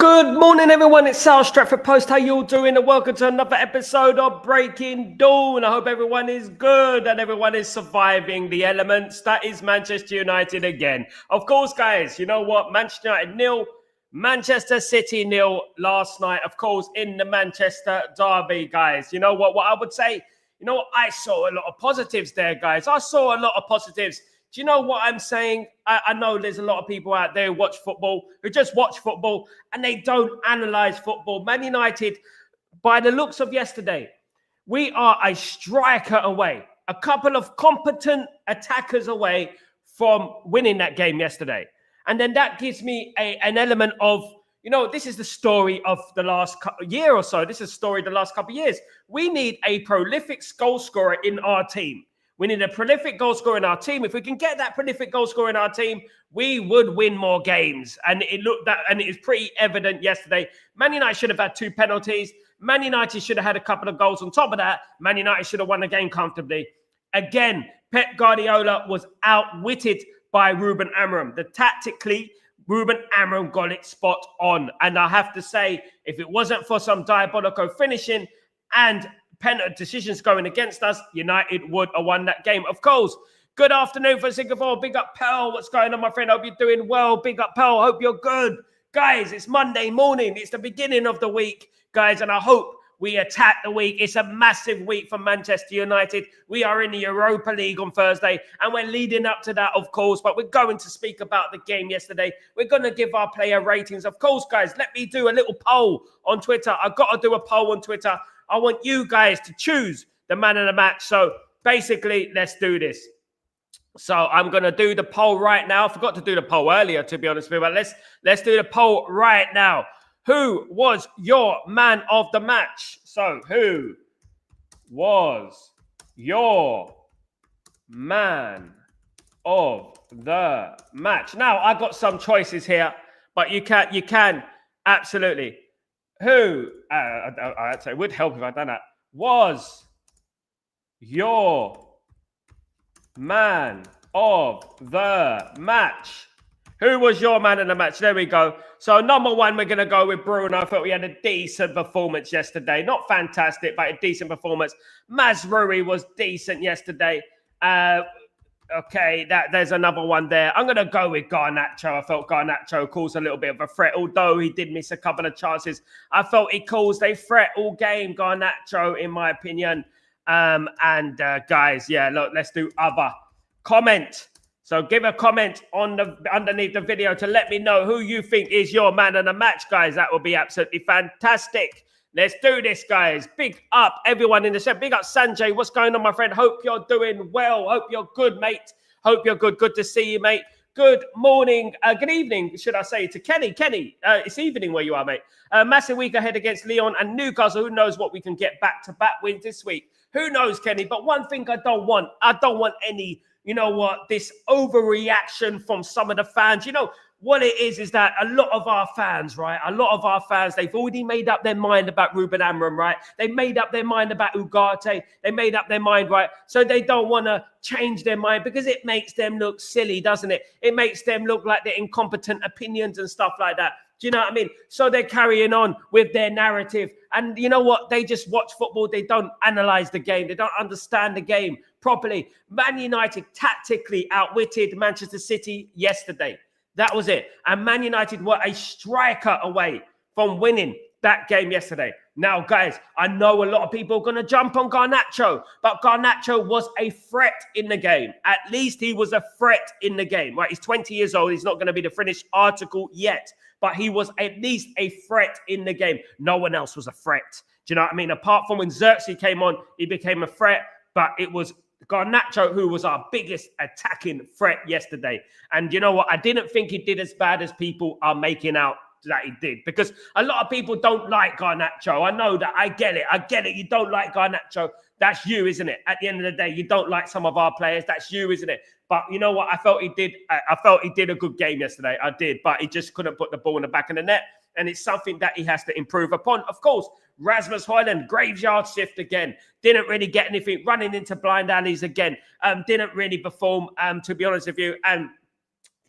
Good morning, everyone. It's Sal Stretford Post. How you all doing? And welcome to another episode of Breaking Dawn. I hope everyone is good and everyone is surviving the elements. That is Manchester United again. Of course, guys, you know what? Manchester United 0, Manchester City 0 last night. Of course, in the Manchester derby, guys. You know what? What I would say, I saw a lot of positives there, guys. I saw a lot of positives. Do you know what I'm saying? I know there's a lot of people out there who just watch football, and they don't analyze football. Man United, by the looks of yesterday, we are a striker away, a couple of competent attackers away from winning that game yesterday. And then that gives me an element of, this is the story of the last year or so. This is the story of the last couple of years. We need a prolific goal scorer in our team. We need a prolific goal scorer in our team. If we can get that prolific goal scorer in our team, we would win more games. And it is pretty evident yesterday. Man United should have had 2 penalties. Man United should have had a couple of goals on top of that. Man United should have won the game comfortably. Again, Pep Guardiola was outwitted by Ruben Amorim. Tactically, Ruben Amorim got it spot on. And I have to say, if it wasn't for some diabolical finishing and penalty decisions going against us, United would have won that game. Of course, good afternoon for Singapore. Big up, Pearl. What's going on, my friend? Hope you're doing well. Big up, Pearl. Hope you're good. Guys, it's Monday morning. It's the beginning of the week, guys, and I hope we attack the week. It's a massive week for Manchester United. We are in the Europa League on Thursday, and we're leading up to that, of course, but we're going to speak about the game yesterday. We're going to give our player ratings. Of course, guys, let me do a little poll on Twitter. I've got to do a poll on Twitter. I want you guys to choose the man of the match. So basically, let's do this. So I'm going to do the poll right now. I forgot to do the poll earlier, to be honest with you, but let's do the poll right now. Who was your man of the match? So who was your man of the match? Now, I got some choices here, but you can absolutely. Who, I'd say, would help if I'd done that, was your man of the match? Who was your man of the match? There we go. So number 1, we're going to go with Bruno. I thought we had a decent performance yesterday. Not fantastic, but a decent performance. Mazraoui was decent yesterday. Okay, there's another one there. I'm going to go with Garnacho. I felt Garnacho caused a little bit of a threat, although he did miss a couple of chances. I felt he caused a threat all game, Garnacho, in my opinion. Guys, yeah, look, let's do other. Comment. So give a comment underneath the video to let me know who you think is your man of the match, guys. That would be absolutely fantastic. Let's do this, guys. Big up everyone in the chat. Big up Sanjay. What's going on, my friend? Hope you're doing well. Hope you're good, mate. Hope you're good. Good to see you, mate. Good morning. Good evening, should I say, to Kenny. Kenny, it's evening where you are, mate. Massive week ahead against Lyon and Newcastle. Who knows what we can get back-to-back wins this week? Who knows, Kenny? But one thing I don't want any, this overreaction from some of the fans. What it is that a lot of our fans, right? They've already made up their mind about Ruben Amorim, right? They made up their mind about Ugarte. They made up their mind, right? So they don't want to change their mind because it makes them look silly, doesn't it? It makes them look like they're incompetent opinions and stuff like that. Do you know what I mean? So they're carrying on with their narrative. And you know what? They just watch football. They don't analyze the game. They don't understand the game properly. Man United tactically outwitted Manchester City yesterday. That was it. And Man United were a striker away from winning that game yesterday. Now, guys, I know a lot of people are going to jump on Garnacho, but Garnacho was a threat in the game. At least he was a threat in the game, right? He's 20 years old. He's not going to be the finished article yet, but he was at least a threat in the game. No one else was a threat. Do you know what I mean? Apart from when Xerxes came on, he became a threat, but it was Garnacho who was our biggest attacking threat yesterday. And you know what? I didn't think he did as bad as people are making out that he did, because a lot of people don't like Garnacho. I know that. I get it. You don't like Garnacho. That's you, isn't it? At the end of the day, you don't like some of our players. That's you, isn't it? But you know what? I felt he did a good game yesterday. I did, but he just couldn't put the ball in the back of the net. And it's something that he has to improve upon. Of course, Rasmus Højlund, graveyard shift again. Didn't really get anything, running into blind alleys again. Didn't really perform, to be honest with you. And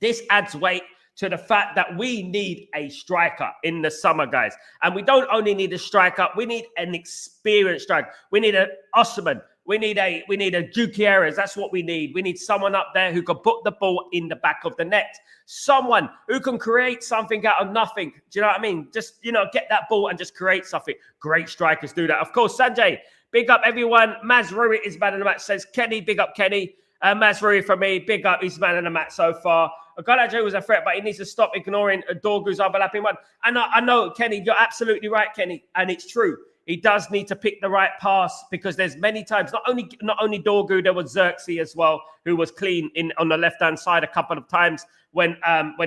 this adds weight to the fact that we need a striker in the summer, guys. And we don't only need a striker, we need an experienced striker. We need an Osman. We need a Gutierrez. That's what we need. We need someone up there who can put the ball in the back of the net. Someone who can create something out of nothing. Do you know what I mean? Just, get that ball and just create something. Great strikers do that. Of course, Sanjay, big up everyone. Maz Rui is man of the match, says Kenny. Big up Kenny. Maz Rui for me. Big up. He's man of the match so far. Ganacho was a threat, but he needs to stop ignoring Dorgu's overlapping one. And I know, Kenny, you're absolutely right, Kenny. And it's true. He does need to pick the right pass because there's many times, not only Dorgu, there was Xerxes as well, who was clean on the left-hand side a couple of times when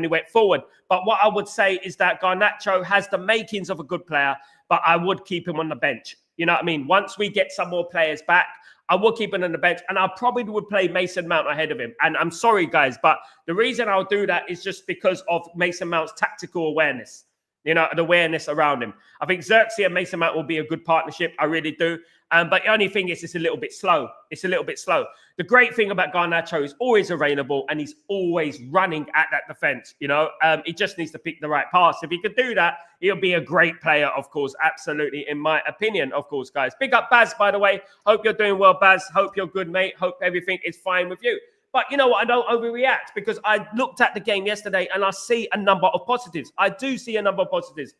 he went forward. But what I would say is that Garnacho has the makings of a good player, but I would keep him on the bench. You know what I mean? Once we get some more players back, I will keep him on the bench, and I probably would play Mason Mount ahead of him. And I'm sorry, guys, but the reason I'll do that is just because of Mason Mount's tactical awareness. The awareness around him. I think Xerxes and Mason Mount will be a good partnership. I really do. But the only thing is it's a little bit slow. The great thing about Garnacho is always available and he's always running at that defense. He just needs to pick the right pass. If he could do that, he'll be a great player, of course. Absolutely, in my opinion, of course, guys. Big up Baz, by the way. Hope you're doing well, Baz. Hope you're good, mate. Hope everything is fine with you. But you know what? I don't overreact because I looked at the game yesterday and I see a number of positives. I do see a number of positives.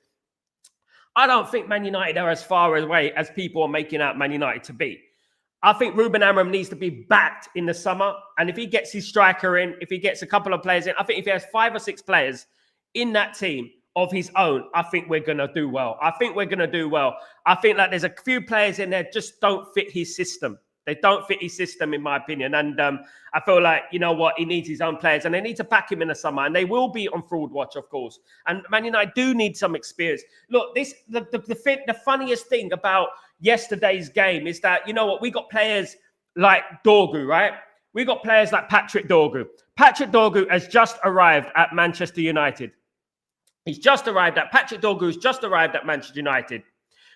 I don't think Man United are as far away as people are making out Man United to be. I think Ruben Amorim needs to be backed in the summer. And if he gets his striker in, if he gets a couple of players in, I think if he has 5 or 6 players in that team of his own, I think we're going to do well. I think like there's a few players in there just don't fit his system. They don't fit his system, in my opinion. And I feel like, you know what, he needs his own players and they need to back him in the summer. And they will be on fraud watch, of course. And Man United do need some experience. Look, the funniest thing about yesterday's game is that, you know what, we got players like Dorgu, right? We got players like Patrick Dorgu. Patrick Dorgu has just arrived at Manchester United. Patrick Dorgu has just arrived at Manchester United,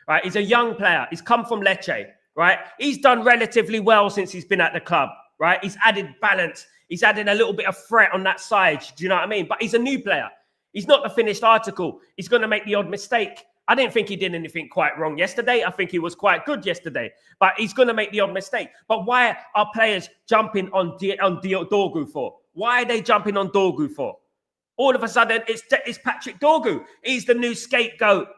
right? He's a young player. He's come from Lecce. Right, he's done relatively well since he's been at the club. Right, he's added balance. He's added a little bit of threat on that side. Do you know what I mean? But he's a new player. He's not the finished article. He's going to make the odd mistake. I didn't think he did anything quite wrong yesterday. I think he was quite good yesterday. But he's going to make the odd mistake. But why are players jumping on Dorgu for? Why are they jumping on Dorgu for? All of a sudden, it's Patrick Dorgu. He's the new scapegoat.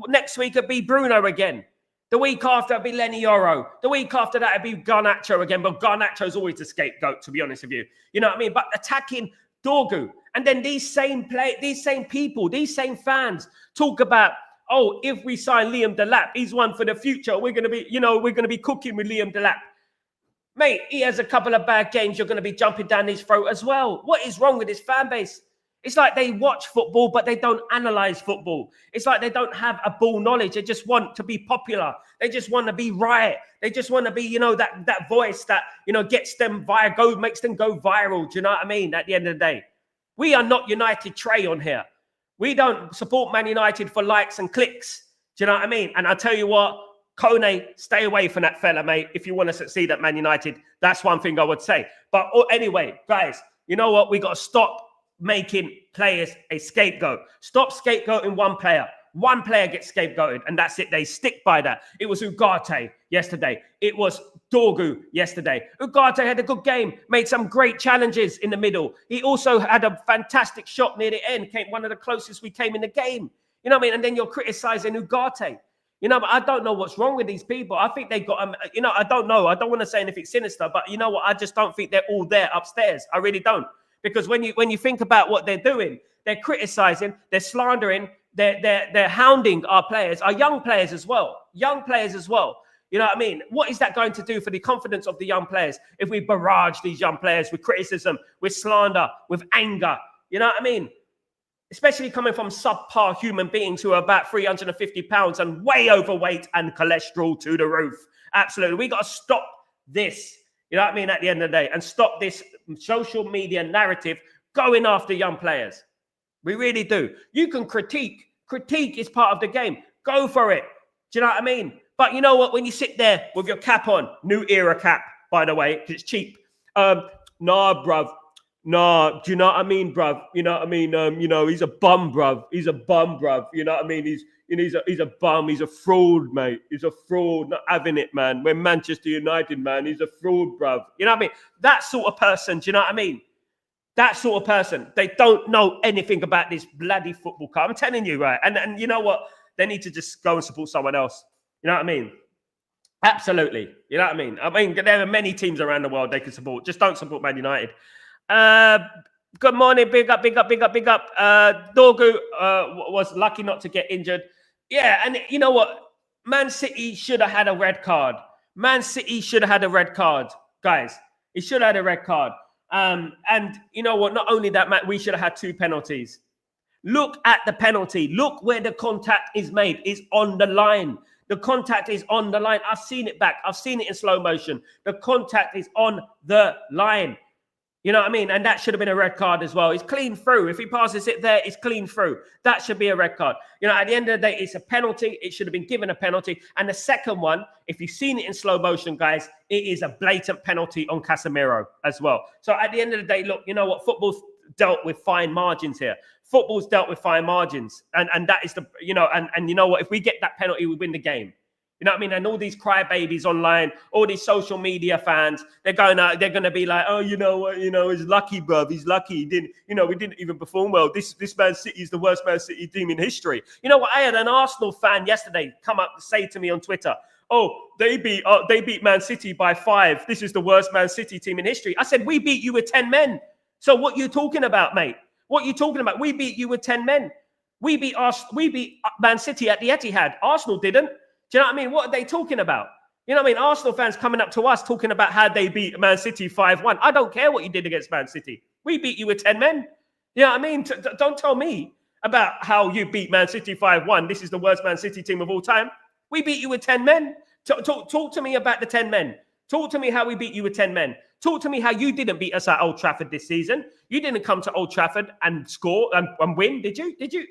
Next week, it'll be Bruno again. The week after, it'll be Lenny Yoro. The week after that, it'll be Garnacho again. But Garnacho's always the scapegoat, to be honest with you. You know what I mean? But attacking Dorgu. And then these same people, these same fans talk about, oh, if we sign Liam Delap, he's one for the future. We're going to be cooking with Liam Delap. Mate, he has a couple of bad games. You're going to be jumping down his throat as well. What is wrong with his fan base? It's like they watch football, but they don't analyze football. It's like they don't have a ball knowledge. They just want to be popular. They just want to be right. They just want to be, that voice that, gets them makes them go viral. Do you know what I mean? At the end of the day, we are not United Trey on here. We don't support Man United for likes and clicks. Do you know what I mean? And I tell you what, Kone, stay away from that fella, mate. If you want to succeed at Man United, that's one thing I would say. But anyway, guys, you know what? We got to stop making players a scapegoat. Stop scapegoating one player. One player gets scapegoated, and that's it. They stick by that. It was Ugarte yesterday. It was Dorgu yesterday. Ugarte had a good game, made some great challenges in the middle. He also had a fantastic shot near the end, came one of the closest we came in the game. You know what I mean? And then you're criticizing Ugarte. But I don't know what's wrong with these people. I think they got, I don't know. I don't want to say anything sinister, but you know what? I just don't think they're all there upstairs. I really don't. Because when you think about what they're doing, they're criticizing, they're slandering, they're hounding our players, our young players as well. You know what I mean? What is that going to do for the confidence of the young players if we barrage these young players with criticism, with slander, with anger? You know what I mean? Especially coming from subpar human beings who are about 350 pounds and way overweight and cholesterol to the roof. Absolutely. We got to stop this. You know what I mean? At the end of the day, and stop this social media narrative going after young players. We really do. You can critique. Critique is part of the game. Go for it. Do you know what I mean? But you know what? When you sit there with your cap on, new era cap, by the way, because it's cheap. Nah, bruv. No, do you know what I mean, bruv? You know what I mean? He's a bum, bruv. He's a bum, bruv. You know what I mean? He's a bum. He's a fraud, mate. He's a fraud. Not having it, man. We're Manchester United, man. He's a fraud, bruv. You know what I mean? That sort of person. Do you know what I mean? That sort of person. They don't know anything about this bloody football club. I'm telling you, right? And you know what? They need to just go and support someone else. You know what I mean? Absolutely. You know what I mean? I mean, there are many teams around the world they can support. Just don't support Man United. Good morning. Big up. Dorgu was lucky not to get injured. Yeah, and you know what? Man City should have had a red card. Man City should have had a red card, guys. He should have had a red card. And you know what? Not only that, Matt, we should have had 2 penalties. Look at the penalty. Look where the contact is made. It's on the line. The contact is on the line. I've seen it back. I've seen it in slow motion. The contact is on the line. You know what I mean? And that should have been a red card as well. It's clean through. If he passes it there, it's clean through. That should be a red card. You know, at the end of the day, it's a penalty. It should have been given a penalty. And the second one, if you've seen it in slow motion, guys, it is a blatant penalty on Casemiro as well. So at the end of the day, look, you know what? Football's dealt with fine margins here. Football's dealt with fine margins. And that is the, you know, and you know what? If we get that penalty, we win the game. You know what I mean? And all these crybabies online, all these social media fans, they're going to be like, oh, you know what? You know, he's lucky, bruv. He's lucky. He didn't, you know, we didn't even perform well. This Man City is the worst Man City team in history. You know what? I had an Arsenal fan yesterday come up and say to me on Twitter, oh, they beat Man City by 5. This is the worst Man City team in history. I said, we beat you with 10 men. So what you talking about, mate? What you talking about? We beat you with 10 men. We beat Man City at the Etihad. Arsenal didn't. Do you know what I mean? What are they talking about? You know what I mean? Arsenal fans coming up to us talking about how they beat Man City 5-1. I don't care what you did against Man City. We beat you with 10 men. You know what I mean? Don't tell me about how you beat Man City 5-1. This is the worst Man City team of all time. We beat you with 10 men. Talk to me about the 10 men. Talk to me how we beat you with 10 men. Talk to me how you didn't beat us at Old Trafford this season. You didn't come to Old Trafford and score and win, did you? Did you?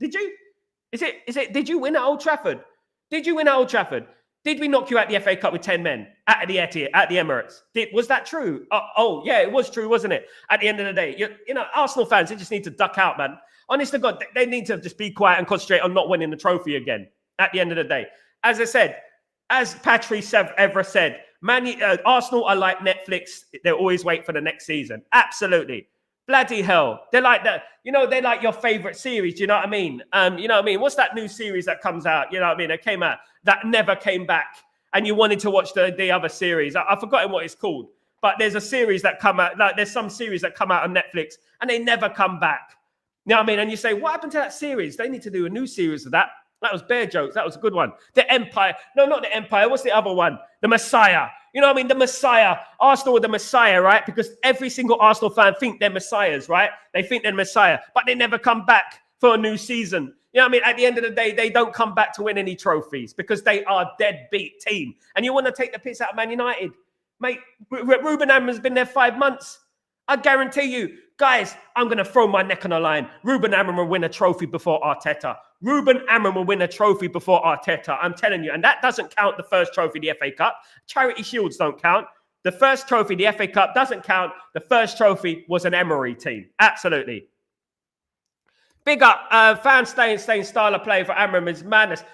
Did you win at Old Trafford? Did you win at Old Trafford? Did we knock you out the FA Cup with 10 men at the Emirates? Was that true? Oh, yeah, it was true, wasn't it? At the end of the day, you know, Arsenal fans, they just need to duck out, man. Honest to God, they need to just be quiet and concentrate on not winning the trophy again at the end of the day. As I said, as Patrice Evra said, Arsenal are like Netflix. They always wait for the next season. Absolutely. Bloody hell. They're like that. You know, they're like your favorite series. Do you know what I mean? You know what I mean? What's that new series that comes out? You know what I mean? It came out that never came back. And you wanted to watch the other series. I've forgotten what it's called. But there's a series that come out. Like there's some series that come out on Netflix and they never come back. You know what I mean? And you say, what happened to that series? They need to do a new series of that. That was Bear Jokes. That was a good one. The Empire. No, not the Empire. What's the other one? The Messiah. You know what I mean? The Messiah. Arsenal were the Messiah, right? Because every single Arsenal fan think they're Messiahs, right? They think they're Messiah, but they never come back for a new season. You know what I mean? At the end of the day, they don't come back to win any trophies because they are a deadbeat team. And you want to take the piss out of Man United? Mate, Ruben Amorim's been there 5 months. I guarantee you, guys, I'm going to throw my neck on the line. Ruben Amorim will win a trophy before Arteta. Ruben Amorim will win a trophy before Arteta. I'm telling you. And that doesn't count the first trophy, the FA Cup. Charity Shields don't count. The first trophy, the FA Cup, doesn't count. The first trophy was an Emery team. Absolutely. Big up. Fans saying style of play for Amorim is madness.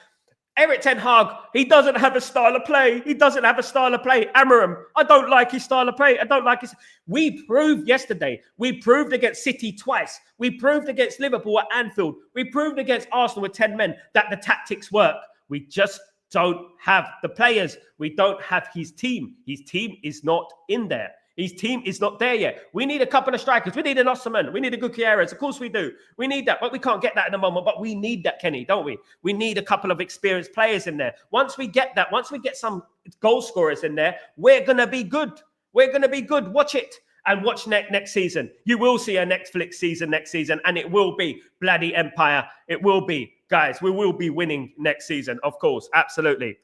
Eric Ten Hag, he doesn't have a style of play. He doesn't have a style of play. Amorim, I don't like his style of play. I don't like his... We proved yesterday. We proved against City twice. We proved against Liverpool at Anfield. We proved against Arsenal with 10 men that the tactics work. We just don't have the players. We don't have his team. His team is not in there. His team is not there yet. We need a couple of strikers. We need an Osimhen. We need a Gutierrez. Of course we do. We need that, but we can't get that at the moment. But we need that, Kenny, don't we? We need a couple of experienced players in there. Once we get that, once we get some goal scorers in there, we're going to be good. We're going to be good. Watch it and watch next season. You will see a Netflix season next season, and it will be bloody Empire. It will be. Guys, we will be winning next season, of course. Absolutely.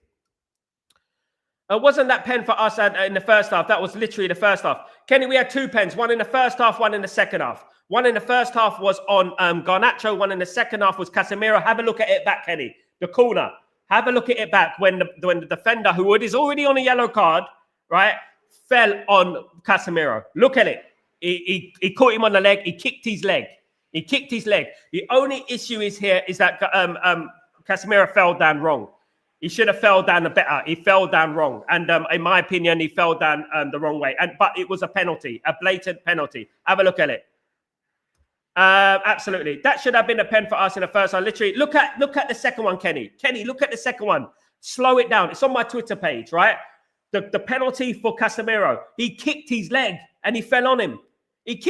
Wasn't that pen for us in the first half? That was literally the first half. Kenny, we had 2 pens. One in the first half, one in the second half. One in the first half was on Garnacho. One in the second half was Casemiro. Have a look at it back, Kenny. The corner. Have a look at it back when the defender, who is already on a yellow card, right, fell on Casemiro. Look at it. He caught him on the leg. He kicked his leg. The only issue is that Casemiro fell down wrong. He should have fell down better. He fell down wrong. And in my opinion, he fell down the wrong way. But it was a penalty, a blatant penalty. Have a look at it. Absolutely. That should have been a pen for us in the first one. Literally, look at the second one, Kenny. Kenny, look at the second one. Slow it down. It's on my Twitter page, right? The penalty for Casemiro. He kicked his leg and he fell on him. It's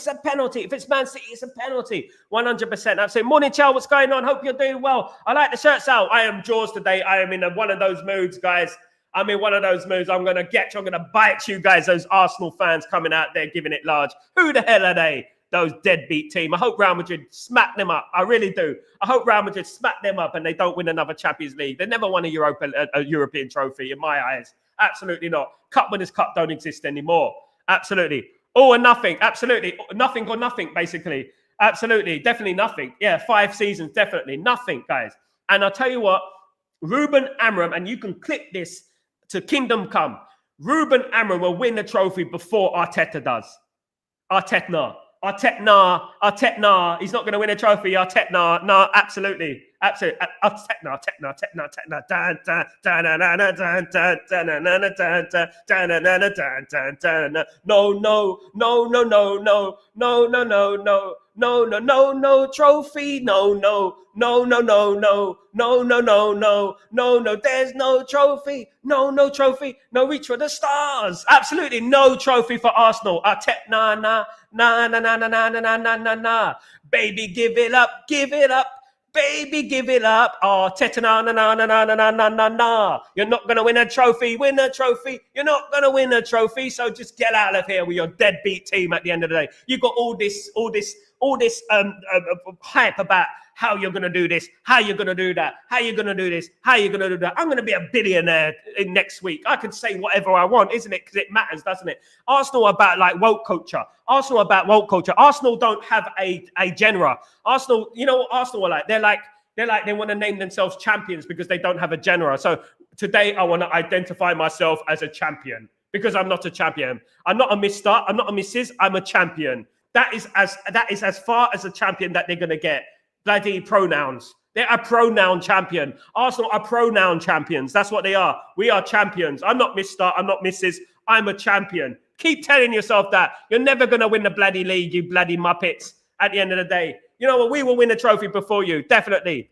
a penalty. If it's Man City, it's a penalty. 100%. I'm saying, morning, Chow. What's going on? Hope you're doing well. I like the shirts out. I am Jaws today. I am in one of those moods, guys. I'm in one of those moods. I'm going to bite you guys, those Arsenal fans coming out there giving it large. Who the hell are they? Those deadbeat team. I hope Real Madrid smack them up. I really do. I hope Real Madrid smack them up and they don't win another Champions League. They never won a European trophy in my eyes. Absolutely not. Cup Winners' Cup don't exist anymore. Absolutely. All or nothing. Absolutely. Nothing or nothing, basically. Absolutely. Definitely nothing. Yeah, 5 seasons. Definitely nothing, guys. And I'll tell you what, Ruben Amorim, and you can clip this to Kingdom Come, Ruben Amorim will win the trophy before Arteta does. Arteta, he's not going to win a trophy. Arteta, no, absolutely. No trophy, no, there's no trophy, no trophy, no reach for the stars, absolutely no trophy for Arsenal. Nah, baby, give it up, baby, give it up. Oh, Teta, nah. You're not going to win a trophy. You're not going to win a trophy. So just get out of here with your deadbeat team at the end of the day. You got all this hype about how you're going to do this, how you're going to do that, how you're going to do this, how you're going to do that. I'm going to be a billionaire in next week. I can say whatever I want, isn't it? Because it matters, doesn't it? Arsenal are about like woke culture. Arsenal don't have a genre. Arsenal, you know what Arsenal are like? They want to name themselves champions because they don't have a genre. So today I want to identify myself as a champion because I'm not a champion. I'm not a Mr. I'm not a Mrs. I'm a champion. That is as far as a champion that they're going to get. Bloody pronouns. They're a pronoun champion. Arsenal are pronoun champions. That's what they are. We are champions. I'm not Mr. I'm not Mrs. I'm a champion. Keep telling yourself that. You're never going to win the bloody league, you bloody muppets, at the end of the day. You know what? We will win a trophy before you. Definitely.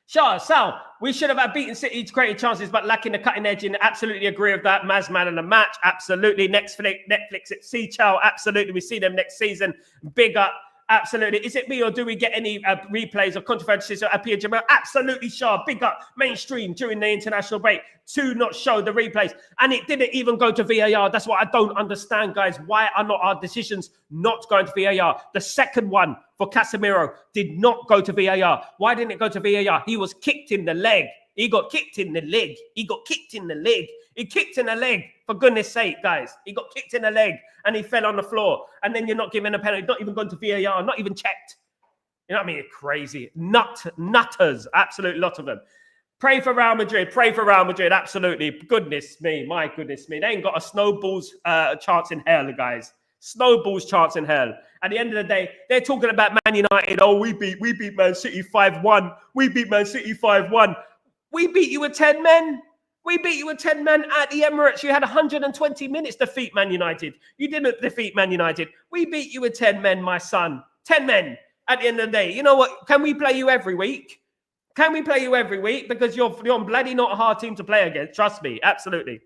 Sure, Sal, we should have beaten City to create chances, but lacking the cutting edge. And absolutely agree with that. Maz man of the match. Absolutely. Netflix at Sea Chow. Absolutely. We see them next season. Big up. Absolutely. Is it me or do we get any replays or controversies or appear? Absolutely sure. Big up mainstream during the international break to not show the replays. And it didn't even go to VAR. That's what I don't understand, guys. Why are not our decisions not going to VAR? The second one for Casemiro did not go to VAR. Why didn't it go to VAR? He was kicked in the leg. He kicked in the leg. For goodness sake, guys. He got kicked in the leg and he fell on the floor. And then you're not giving a penalty, not even going to VAR, not even checked. You know what I mean? Crazy. Nutters. Absolute lot of them. Pray for Real Madrid. Absolutely. Goodness me. My goodness me. They ain't got a snowball's chance in hell, guys. Snowball's chance in hell. At the end of the day, they're talking about Man United. Oh, we beat Man City 5-1. We beat Man City 5-1. We beat you with 10 men. We beat you with 10 men at the Emirates. You had 120 minutes to defeat Man United. You didn't defeat Man United. We beat you with 10 men, my son. 10 men at the end of the day. You know what? Can we play you every week? Because you're bloody not a hard team to play against. Trust me. Absolutely.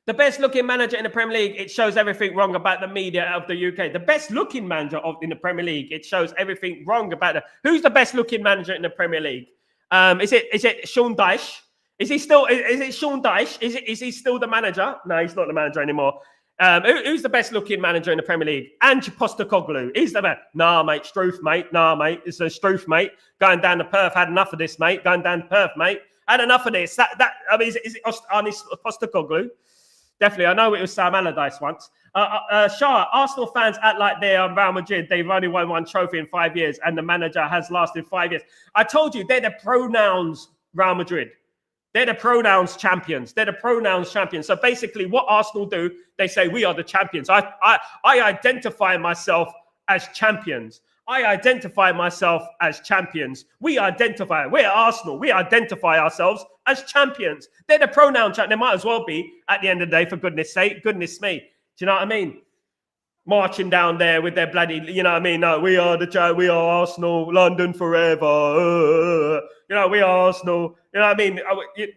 The best looking manager in the Premier League, it shows everything wrong about the media of the UK. The best looking manager in the Premier League, it shows everything wrong about who's the best looking manager in the Premier League? Is it Sean Dyche? Is it Sean Dyche? Is he still the manager? No, he's not the manager anymore. Who's the best looking manager in the Premier League? Ange Postecoglou. He's the man. Nah, mate. Struth, mate. Nah, mate. It's a Struth, mate. Going down to Perth. Had enough of this, mate. Going down to Perth, mate. Had enough of this. Is it Postecoglou? Definitely. I know it was Sam Allardyce once. Shah, Arsenal fans act like they are Real Madrid. They've only won one trophy in 5 years, and the manager has lasted 5 years. I told you, they're the pronouns Real Madrid. They're the pronouns champions. They're the pronouns champions. So basically what Arsenal do, they say, we are the champions. I identify myself as champions. I identify myself as champions. We're Arsenal. We identify ourselves as champions. They're the pronoun champions. They might as well be at the end of the day, for goodness sake. Goodness me. Do you know what I mean? Marching down there with their bloody, you know what I mean? No, we are Arsenal, London forever. We are Arsenal. You know what I mean?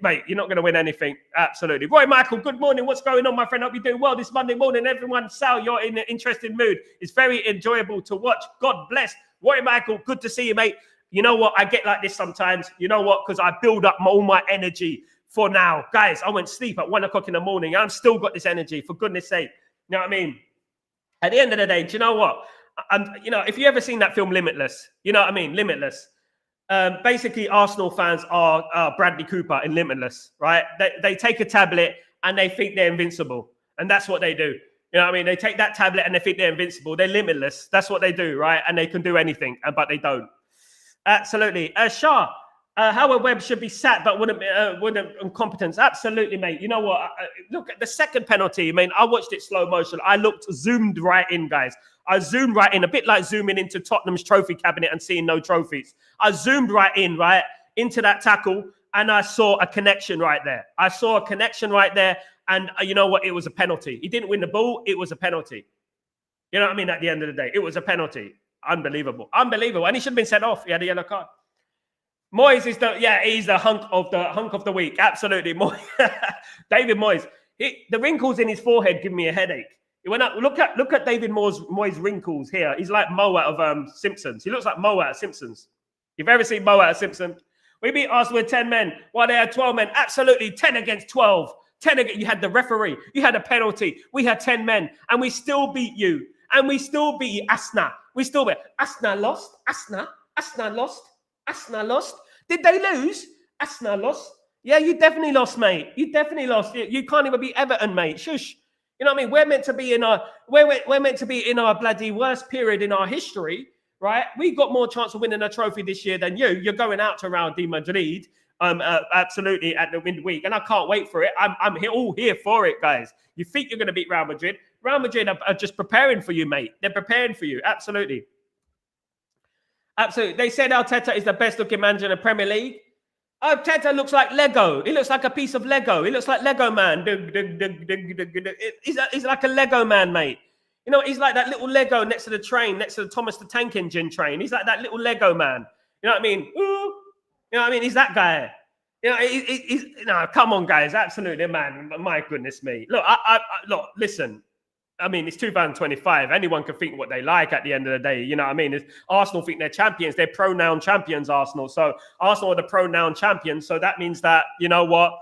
Mate, you're not going to win anything. Absolutely. Roy Michael, good morning. What's going on, my friend? Hope you're doing well this Monday morning. Everyone, Sal, you're in an interesting mood. It's very enjoyable to watch. God bless. Roy Michael, good to see you, mate. You know what? I get like this sometimes. You know what? Because I build up all my energy for now. Guys, I went to sleep at 1 o'clock in the morning. I've still got this energy, for goodness sake. You know what I mean? At the end of the day, do you know what? If you ever seen that film Limitless, you know what I mean? Limitless. Basically, Arsenal fans are Bradley Cooper in Limitless, right? They take a tablet and they think they're invincible. And that's what they do. You know what I mean? They take that tablet and they think they're invincible. They're limitless. That's what they do, right? And they can do anything, but they don't. Absolutely. Shah, Howard Webb should be sat, but wouldn't incompetence. Absolutely, mate. You know what? Look at the second penalty. I mean, I watched it slow motion. I zoomed right in, guys. I zoomed right in, a bit like zooming into Tottenham's trophy cabinet and seeing no trophies. I zoomed right into that tackle, and I saw a connection right there. And you know what? It was a penalty. He didn't win the ball. It was a penalty. You know what I mean? At the end of the day, it was a penalty. Unbelievable. And he should have been sent off. He had a yellow card. Moyes is he's the hunk of the week. Absolutely. David Moyes. The wrinkles in his forehead give me a headache. When I look at David Moyes' wrinkles here, he's like Mo out of Simpsons. He looks like Mo out of Simpsons. You've ever seen Mo out of Simpsons? We beat Arsenal with 10 men while they had 12 men. Absolutely, 10 against 12. 10 against, you had the referee. You had a penalty. We had 10 men, and we still beat you. And we still beat Asna. Asna lost. Asna lost. Did they lose? Asna lost. Yeah, you definitely lost, mate. You definitely lost. You can't even be Everton, mate. Shush. You know what I mean? We're meant to be in our bloody worst period in our history, right? We've got more chance of winning a trophy this year than you. You're going out to Real Madrid, absolutely at the midweek, and I can't wait for it. I'm all here for it, guys. You think you're going to beat Real Madrid? Real Madrid are just preparing for you, mate. They're preparing for you. Absolutely. Absolutely. They said Arteta is the best looking manager in the Premier League. Arteta looks like Lego. He looks like a piece of Lego. He looks like Lego man. He's like a Lego man, mate. You know, he's like that little Lego next to the train, next to the Thomas the Tank Engine train. He's like that little Lego man. You know what I mean? Ooh. You know what I mean? He's that guy. You know, he's come on, guys. Absolutely, man. My goodness me. Look, look, listen. I mean, it's 2025. Anyone can think what they like at the end of the day. You know what I mean? Arsenal think they're champions. They're pronoun champions, Arsenal. So Arsenal are the pronoun champions. So that means that, you know what?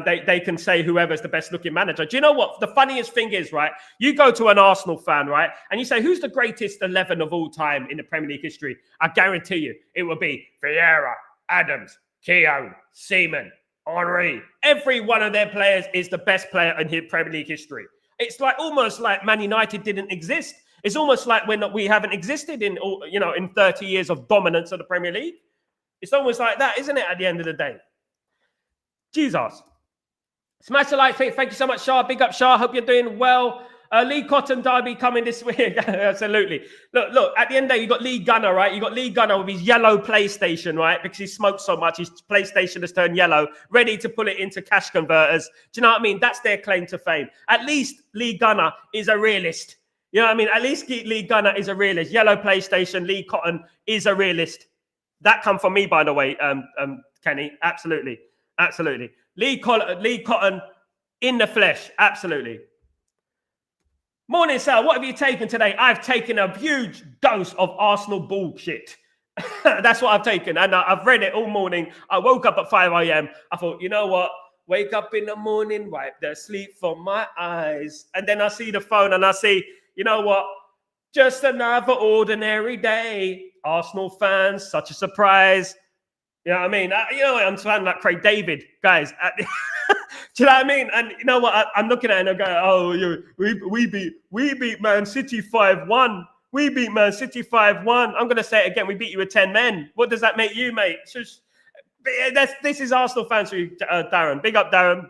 They can say whoever's the best looking manager. Do you know what? The funniest thing is, right? You go to an Arsenal fan, right? And you say, who's the greatest 11 of all time in the Premier League history? I guarantee you it will be Vieira, Adams, Keown, Seaman, Henry. Every one of their players is the best player in Premier League history. It's like almost like Man United didn't exist. It's almost like we haven't existed in 30 years of dominance of the Premier League. It's almost like that, isn't it? At the end of the day, Jesus. Smash the like. Thank you so much, Shah. Big up, Shah. Hope you're doing well. Lee Cotton Derby coming this week. Absolutely. Look. At the end of the day, you got Lee Gunner, right? You got Lee Gunner with his yellow PlayStation, right? Because he smoked so much, his PlayStation has turned yellow, ready to pull it into cash converters. Do you know what I mean? That's their claim to fame. At least Lee Gunner is a realist. You know what I mean? At least Lee Gunner is a realist. Yellow PlayStation, Lee Cotton is a realist. That come from me, by the way, Kenny. Absolutely. Lee Cotton in the flesh. Absolutely. Morning, Sal. What have you taken today? I've taken a huge dose of Arsenal bullshit. That's what I've taken. And I've read it all morning. I woke up at 5 a.m. I thought, you know what? Wake up in the morning, wipe the sleep from my eyes. And then I see the phone and I see, you know what? Just another ordinary day. Arsenal fans, such a surprise. You know what I mean? I'm sounding like Craig David, guys. Do you know what I mean? And you know what? I'm looking at it and I go, oh, we beat Man City 5-1. We beat Man City 5-1. I'm going to say it again. We beat you with 10 men. What does that make you, mate? Just This is Arsenal fans for you, Darren. Big up, Darren.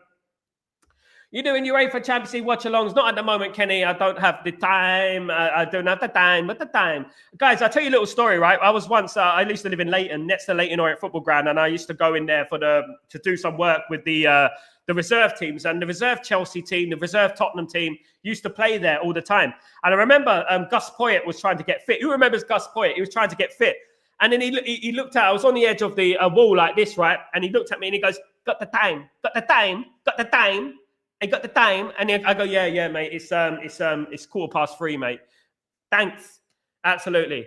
You're doing UEFA Champions League watch-alongs. Not at the moment, Kenny. I don't have the time. I don't have the time, but the time. Guys, I'll tell you a little story, right? I was once, I used to live in Leighton, next to Leighton Orient Football Ground, and I used to go in there to do some work with the reserve teams. And the reserve Chelsea team, the reserve Tottenham team used to play there all the time. And I remember Gus Poyet was trying to get fit. Who remembers Gus Poyet? He was trying to get fit. And then he looked at, I was on the edge of the wall like this, right? And he looked at me and he goes, got the time, got the time, got the time. I got the time, and I go, yeah, mate. It's 3:15, mate. Thanks, absolutely.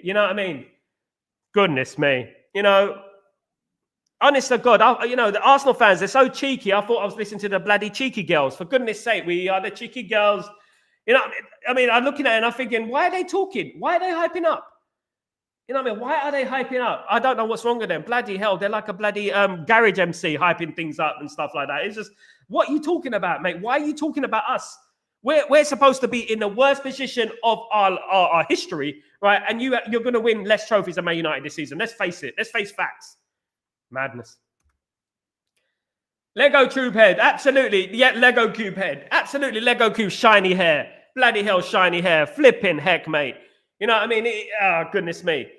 You know what I mean? Goodness me, honest to God, the Arsenal fans, they're so cheeky. I thought I was listening to the bloody cheeky girls. For goodness sake, we are the cheeky girls. I'm looking at it and I'm thinking, why are they talking? Why are they hyping up? You know what I mean? Why are they hyping up? I don't know what's wrong with them. Bloody hell, they're like a bloody garage MC hyping things up and stuff like that. It's just, what are you talking about, mate? Why are you talking about us? We're supposed to be in the worst position of our history, right? And you're going to win less trophies than Man United this season. Let's face it. Let's face facts. Madness. Lego Cube Head. Absolutely. Yeah, Lego Cube Head. Absolutely. Lego Cube shiny hair. Bloody hell, shiny hair. Flipping heck, mate. You know what I mean? Goodness me.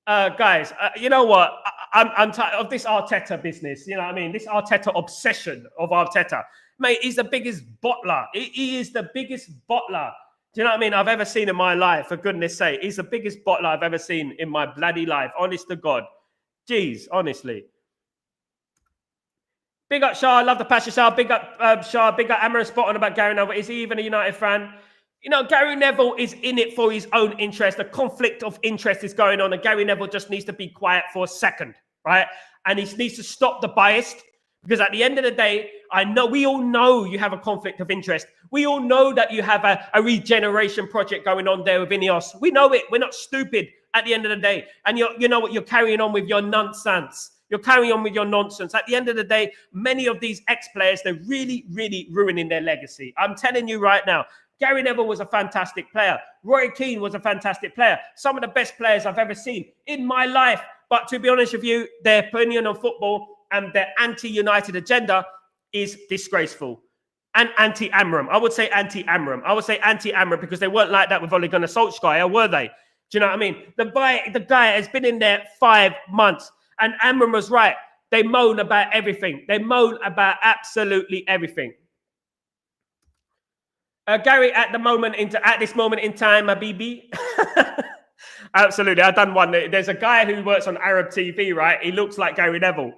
Guys, you know what? I'm tired of this Arteta business. You know what I mean? This Arteta obsession of Arteta. Mate, he's the biggest bottler. He is the biggest bottler. Do you know what I mean? I've ever seen in my life, for goodness sake. He's the biggest bottler I've ever seen in my bloody life. Honest to God. Jeez, honestly. Big up Shah. Love the passion, Shah. Big up Shah. Big up Amarin spot on about Gary Neville. Is he even a United fan? Gary Neville is in it for his own interest. A conflict of interest is going on, and Gary Neville just needs to be quiet for a second, right? And he needs to stop the bias, because at the end of the day, we all know you have a conflict of interest. We all know that you have a regeneration project going on there with Ineos. We know it. We're not stupid at the end of the day. And you know what? You're carrying on with your nonsense. You're carrying on with your nonsense. At the end of the day, many of these ex-players, they're really, really ruining their legacy. I'm telling you right now. Gary Neville was a fantastic player. Roy Keane was a fantastic player. Some of the best players I've ever seen in my life. But to be honest with you, their opinion on football and their anti-United agenda is disgraceful. And anti-Amram. I would say anti-Amram. I would say anti-Amram because they weren't like that with Ole Gunnar Solskjaer, were they? Do you know what I mean? The guy has been in there 5 months. And Amram was right. They moan about everything. They moan about absolutely everything. Gary, at this moment in time, Habibi. Absolutely. I've done one. There's a guy who works on Arab TV, right? He looks like Gary Neville.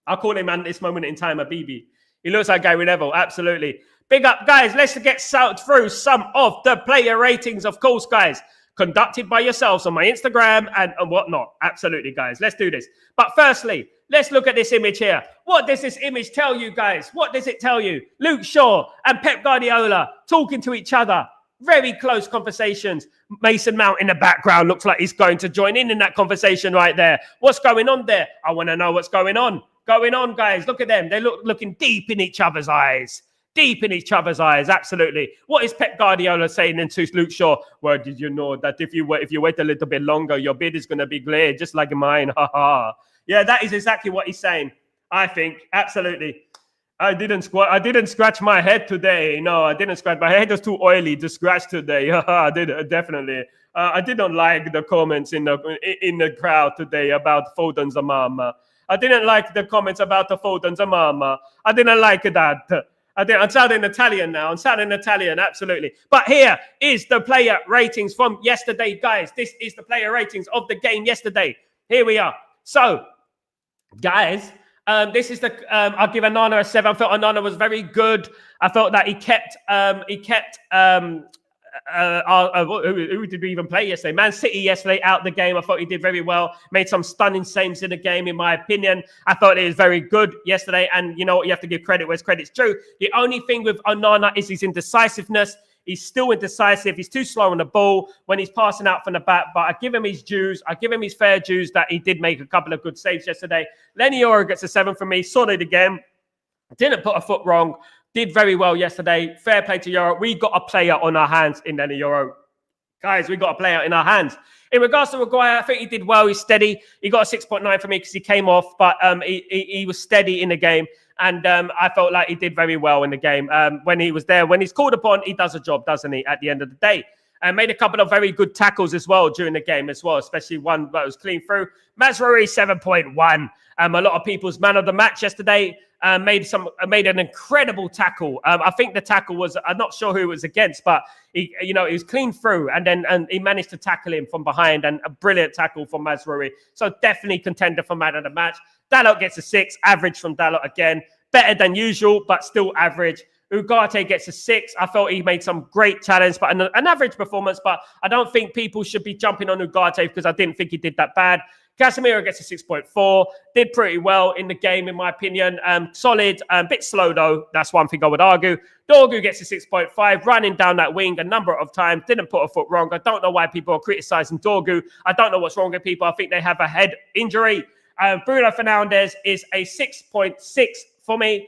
I'll call him at this moment in time, Habibi. He looks like Gary Neville. Absolutely. Big up, guys. Let's get through some of the player ratings, of course, guys. Conducted by yourselves on my Instagram and whatnot. Absolutely, guys. Let's do this. But firstly, let's look at this image here. What does this image tell you, guys? What does it tell you? Luke Shaw and Pep Guardiola talking to each other. Very close conversations. Mason Mount in the background looks like he's going to join in that conversation right there. What's going on there? I want to know what's going on. Guys. Look at them. They're looking deep in each other's eyes. Deep in each other's eyes, absolutely. What is Pep Guardiola saying into Luke Shaw? Well, did you know that if you wait a little bit longer, your beard is going to be clear, just like mine? Ha ha. Yeah, that is exactly what he's saying. I think absolutely. I didn't scratch my head today. No, I didn't scratch. My head was too oily to scratch today. I did definitely. I didn't like the comments in the crowd today about Foden's mama. I didn't like the comments about the Foden's mama. I didn't like that. I'm sounding Italian now. I'm sounding Italian, absolutely. But here is the player ratings from yesterday, guys. This is the player ratings of the game yesterday. Here we are. So, guys, this is I'll give Onana a 7. I felt Onana was very good. I felt that he kept who did we even play yesterday? Man City yesterday out the game. I thought he did very well. Made some stunning saves in the game, in my opinion. I thought it was very good yesterday. And you know what? You have to give credit where credit's due. The only thing with Onana is his indecisiveness. He's still indecisive. He's too slow on the ball when he's passing out from the back. But I give him his dues. I give him his fair dues that he did make a couple of good saves yesterday. Lenny Yoro gets a 7 from me. Solid again. Didn't put a foot wrong. Did very well yesterday. Fair play to Yoro. We got a player on our hands in Lenny Yoro. Guys, we got to play out in our hands. In regards to Maguire, I think he did well. He's steady. He got a 6.9 for me because he came off, but he was steady in the game. And I felt like he did very well in the game. When he was there, when he's called upon, he does a job, doesn't he, at the end of the day? And made a couple of very good tackles as well during the game as well, especially one that was clean through. Imagery, 7.1. A lot of people's man of the match yesterday. Made an incredible tackle. I think the tackle was, I'm not sure who it was against, but he was clean through and he managed to tackle him from behind, and a brilliant tackle from Mazraoui. So definitely contender for man of the match. Dalot gets a 6, average from Dalot again. Better than usual, but still average. Ugarte gets a 6. I felt he made some great challenge, but an average performance. But I don't think people should be jumping on Ugarte because I didn't think he did that bad. Casemiro gets a 6.4. Did pretty well in the game, in my opinion. Solid, a bit slow though. That's one thing I would argue. Dorgu gets a 6.5, running down that wing a number of times. Didn't put a foot wrong. I don't know why people are criticizing Dorgu. I don't know what's wrong with people. I think they have a head injury. Bruno Fernandes is a 6.6 for me.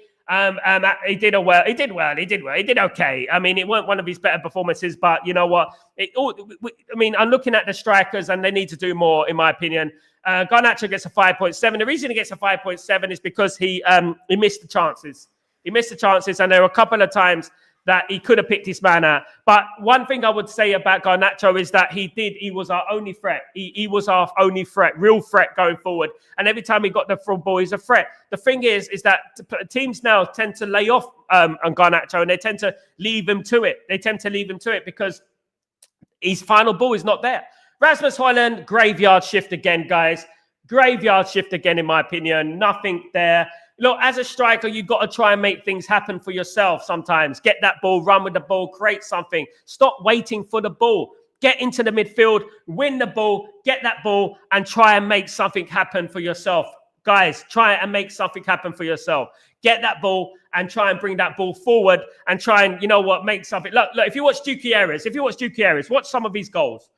He did well. He did okay. I mean, it weren't one of his better performances, but you know what? I'm looking at the strikers, and they need to do more, in my opinion. Garnacho gets a 5.7. The reason he gets a 5.7 is because he missed the chances. He missed the chances, and there were a couple of times that he could have picked his man out. But one thing I would say about Garnacho is that he was our only threat. He was our only threat, real threat going forward. And every time he got the full ball, he's a threat. The thing is that teams now tend to lay off on Garnacho, and they tend to leave him to it. They tend to leave him to it because his final ball is not there. Rasmus Højlund, graveyard shift again, guys. Graveyard shift again, in my opinion. Nothing there. Look, as a striker, you've got to try and make things happen for yourself sometimes. Get that ball, run with the ball, create something. Stop waiting for the ball. Get into the midfield, win the ball, get that ball, and try and make something happen for yourself. Guys, try and make something happen for yourself. Get that ball and try and bring that ball forward and try and, make something. Look, if you watch Duque, watch some of his goals.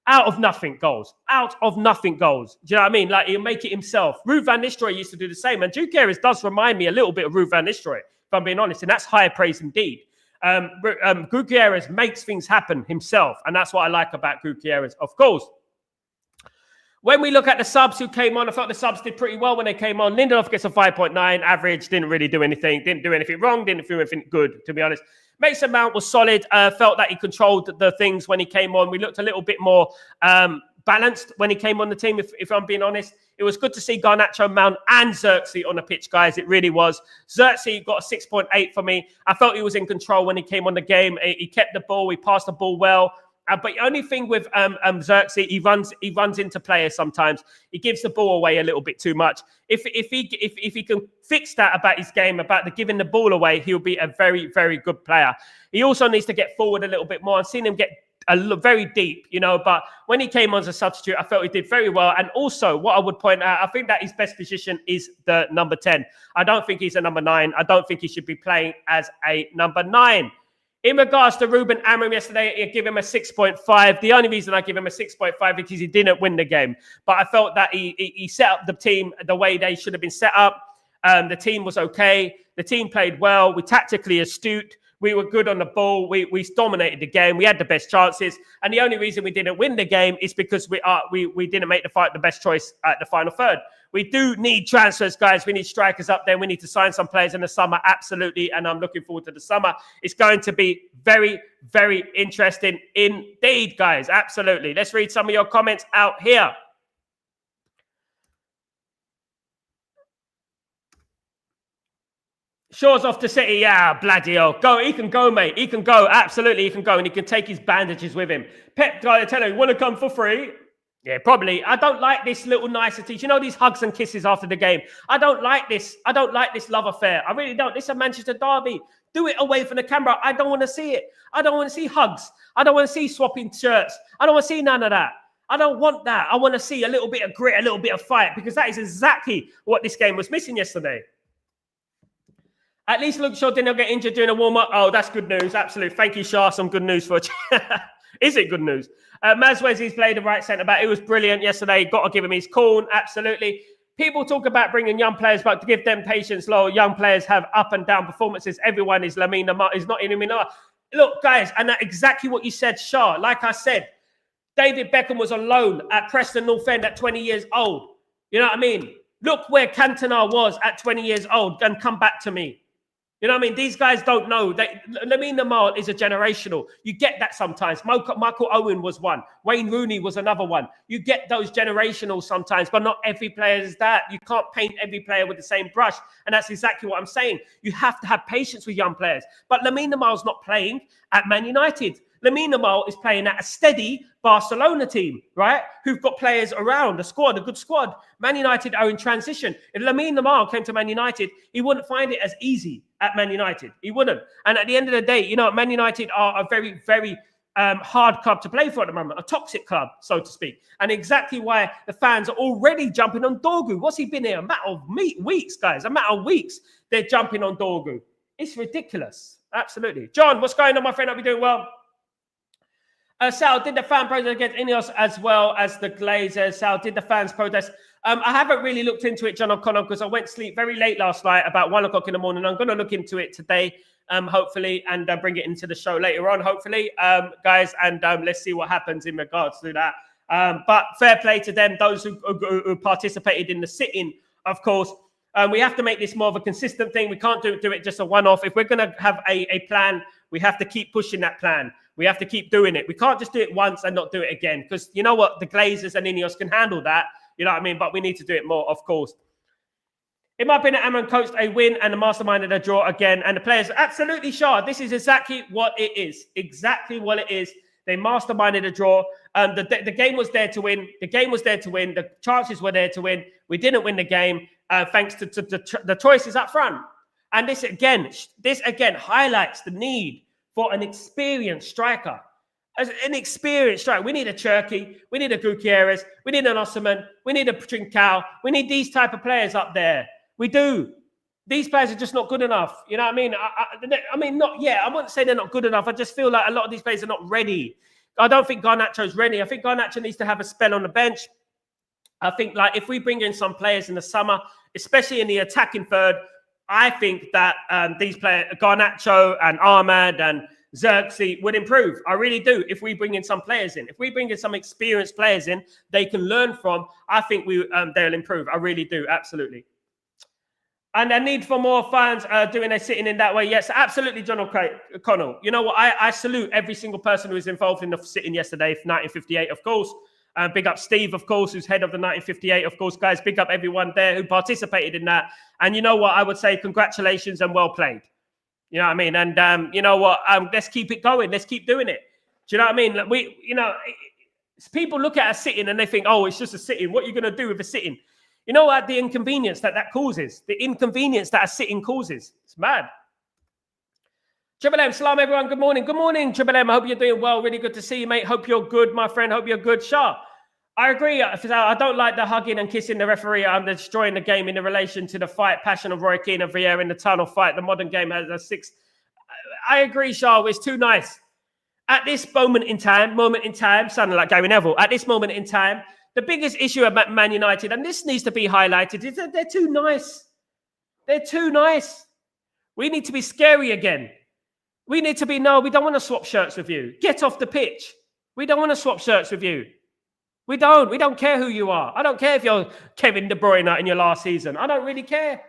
Out of nothing goals. Do you know what I mean? Like, he'll make it himself. Ruud van Nistelrooy used to do the same. And Duque does remind me a little bit of Ruud van Nistelrooy, if I'm being honest. And that's high praise indeed. Gutierrez makes things happen himself. And that's what I like about Gutierrez, of course. When we look at the subs who came on, I thought the subs did pretty well when they came on. Lindelof gets a 5.9 average. Didn't really do anything. Didn't do anything wrong. Didn't do anything good, to be honest. Mason Mount was solid. Felt that he controlled the things when he came on. We looked a little bit more balanced when he came on the team, if I'm being honest. It was good to see Garnacho, Mount, and Xerxes on the pitch, guys. It really was. Xerxes got a 6.8 for me. I felt he was in control when he came on the game. He kept the ball. He passed the ball well. But the only thing with Xerxes, he runs into players sometimes. He gives the ball away a little bit too much. If he can fix that about his game, about the giving the ball away, he'll be a very, very good player. He also needs to get forward a little bit more. I've seen him get very deep, but when he came on as a substitute, I felt he did very well. And also, what I would point out, I think that his best position is the number 10. I don't think he's a number 9. I don't think he should be playing as a number 9. In regards to Ruben Amorim yesterday, I give him a 6.5. The only reason I give him a 6.5 is because he didn't win the game. But I felt that he set up the team the way they should have been set up. The team was okay. The team played well. We tactically astute. We were good on the ball. We dominated the game. We had the best chances. And the only reason we didn't win the game is because we didn't make the best choice at the final third. We do need transfers, guys. We need strikers up there. We need to sign some players in the summer, absolutely. And I'm looking forward to the summer. It's going to be very, very interesting indeed, guys. Absolutely. Let's read some of your comments out here. Shaw's off to City. Yeah, bloody hell. Go. He can go, mate. He can go. Absolutely, he can go. And he can take his bandages with him. Pep Guardiola, you want to come for free? Yeah, probably. I don't like this little niceties. These hugs and kisses after the game. I don't like this. I don't like this love affair. I really don't. This is a Manchester derby. Do it away from the camera. I don't want to see it. I don't want to see hugs. I don't want to see swapping shirts. I don't want to see none of that. I don't want that. I want to see a little bit of grit, a little bit of fight, because that is exactly what this game was missing yesterday. At least Luke Shaw didn't get injured during a warm-up. Oh, that's good news. Absolutely. Thank you, Shah. Some good news for you. Is it good news? Mazwezi's played the right centre-back. It was brilliant yesterday. Got to give him his corn. Absolutely. People talk about bringing young players, but to give them patience, young players have up and down performances. Everyone is Lamine Yamal. Is not in Lamine Yamal. Look, guys, and that's exactly what you said, Shah. Like I said, David Beckham was on loan at Preston North End at 20 years old. You know what I mean? Look where Cantona was at 20 years old and come back to me. You know what I mean? These guys don't know. Lamine Yamal is a generational. You get that sometimes. Michael Owen was one. Wayne Rooney was another one. You get those generational sometimes, but not every player is that. You can't paint every player with the same brush. And that's exactly what I'm saying. You have to have patience with young players. But Lamine Yamal's not playing at Man United. Lamine Yamal is playing at a steady Barcelona team, right? Who've got players around, a good squad. Man United are in transition. If Lamine Yamal came to Man United, he wouldn't find it as easy at Man United. He wouldn't. And at the end of the day, you know, Man United are a very, very hard club to play for at the moment, a toxic club, so to speak. And exactly why the fans are already jumping on Dorgu. What's he been here? A matter of weeks, guys. A matter of weeks, they're jumping on Dorgu. It's ridiculous. Absolutely. John, what's going on, my friend? Hope you're doing well. Sal, did the fan protest against Ineos as well as the Glazers? Sal, did the fans protest? I haven't really looked into it, John O'Connor, because I went to sleep very late last night, about 1 o'clock in the morning. I'm going to look into it today, hopefully, and bring it into the show later on, hopefully, guys. And let's see what happens in regards to that. But fair play to them, those who participated in the sit-in, of course. We have to make this more of a consistent thing. We can't do it just a one-off. If we're going to have a plan, we have to keep pushing that plan. We have to keep doing it. We can't just do it once and not do it again. Because you know what? The Glazers and Ineos can handle that. You know what I mean? But we need to do it more, of course. In my opinion, Amman coached a win and the masterminded a draw again. And the players, absolutely sure. This is exactly what it is. Exactly what it is. They masterminded a draw. The game was there to win. The game was there to win. The chances were there to win. We didn't win the game thanks to the choices up front. And this again highlights the need for an experienced striker. As an experienced striker, we need a Cherky, we need a Gutierrez, we need an Osman, we need a Trincao, we need these type of players up there. We do. These players are just not good enough. You know what I mean? I mean, not yet. I wouldn't say they're not good enough. I just feel like a lot of these players are not ready. I don't think Garnacho's ready. I think Garnacho needs to have a spell on the bench. I think, like, if we bring in some players in the summer, especially in the attacking third, I think that these players, Garnacho and Ahmad and Xerxes, would improve. I really do. If we bring in some players in, if we bring in some experienced players in, they can learn from. I think they'll improve. I really do. Absolutely. And a need for more fans doing a sitting in that way. Yes, absolutely, John O'Connell. You know what? I salute every single person who was involved in the sitting yesterday for 1958, of course. Big up Steve, of course, who's head of the 1958, of course, guys. Big up everyone there who participated in that. And you know what? I would say congratulations and well played. You know what I mean? And you know what? Let's keep it going. Let's keep doing it. Do you know what I mean? People look at a sitting and they think, oh, it's just a sitting. What are you going to do with a sitting? You know what? The inconvenience that causes. The inconvenience that a sitting causes. It's mad. Triple M, salam everyone. Good morning. Good morning, Triple M. I hope you're doing well. Really good to see you, mate. Hope you're good, my friend. Hope you're good. Shah, I agree. I don't like the hugging and kissing the referee. I'm destroying the game in relation to the fight passion of Roy Keane and Vieira in the tunnel fight. The modern game has a 6. I agree, Shah. It's too nice. At this moment in time, sounding like Gary Neville, at this moment in time, the biggest issue about Man United, and this needs to be highlighted, is that they're too nice. They're too nice. We need to be scary again. We need to be, no, we don't want to swap shirts with you. Get off the pitch. We don't want to swap shirts with you. We don't. We don't care who you are. I don't care if you're Kevin De Bruyne in your last season. I don't really care.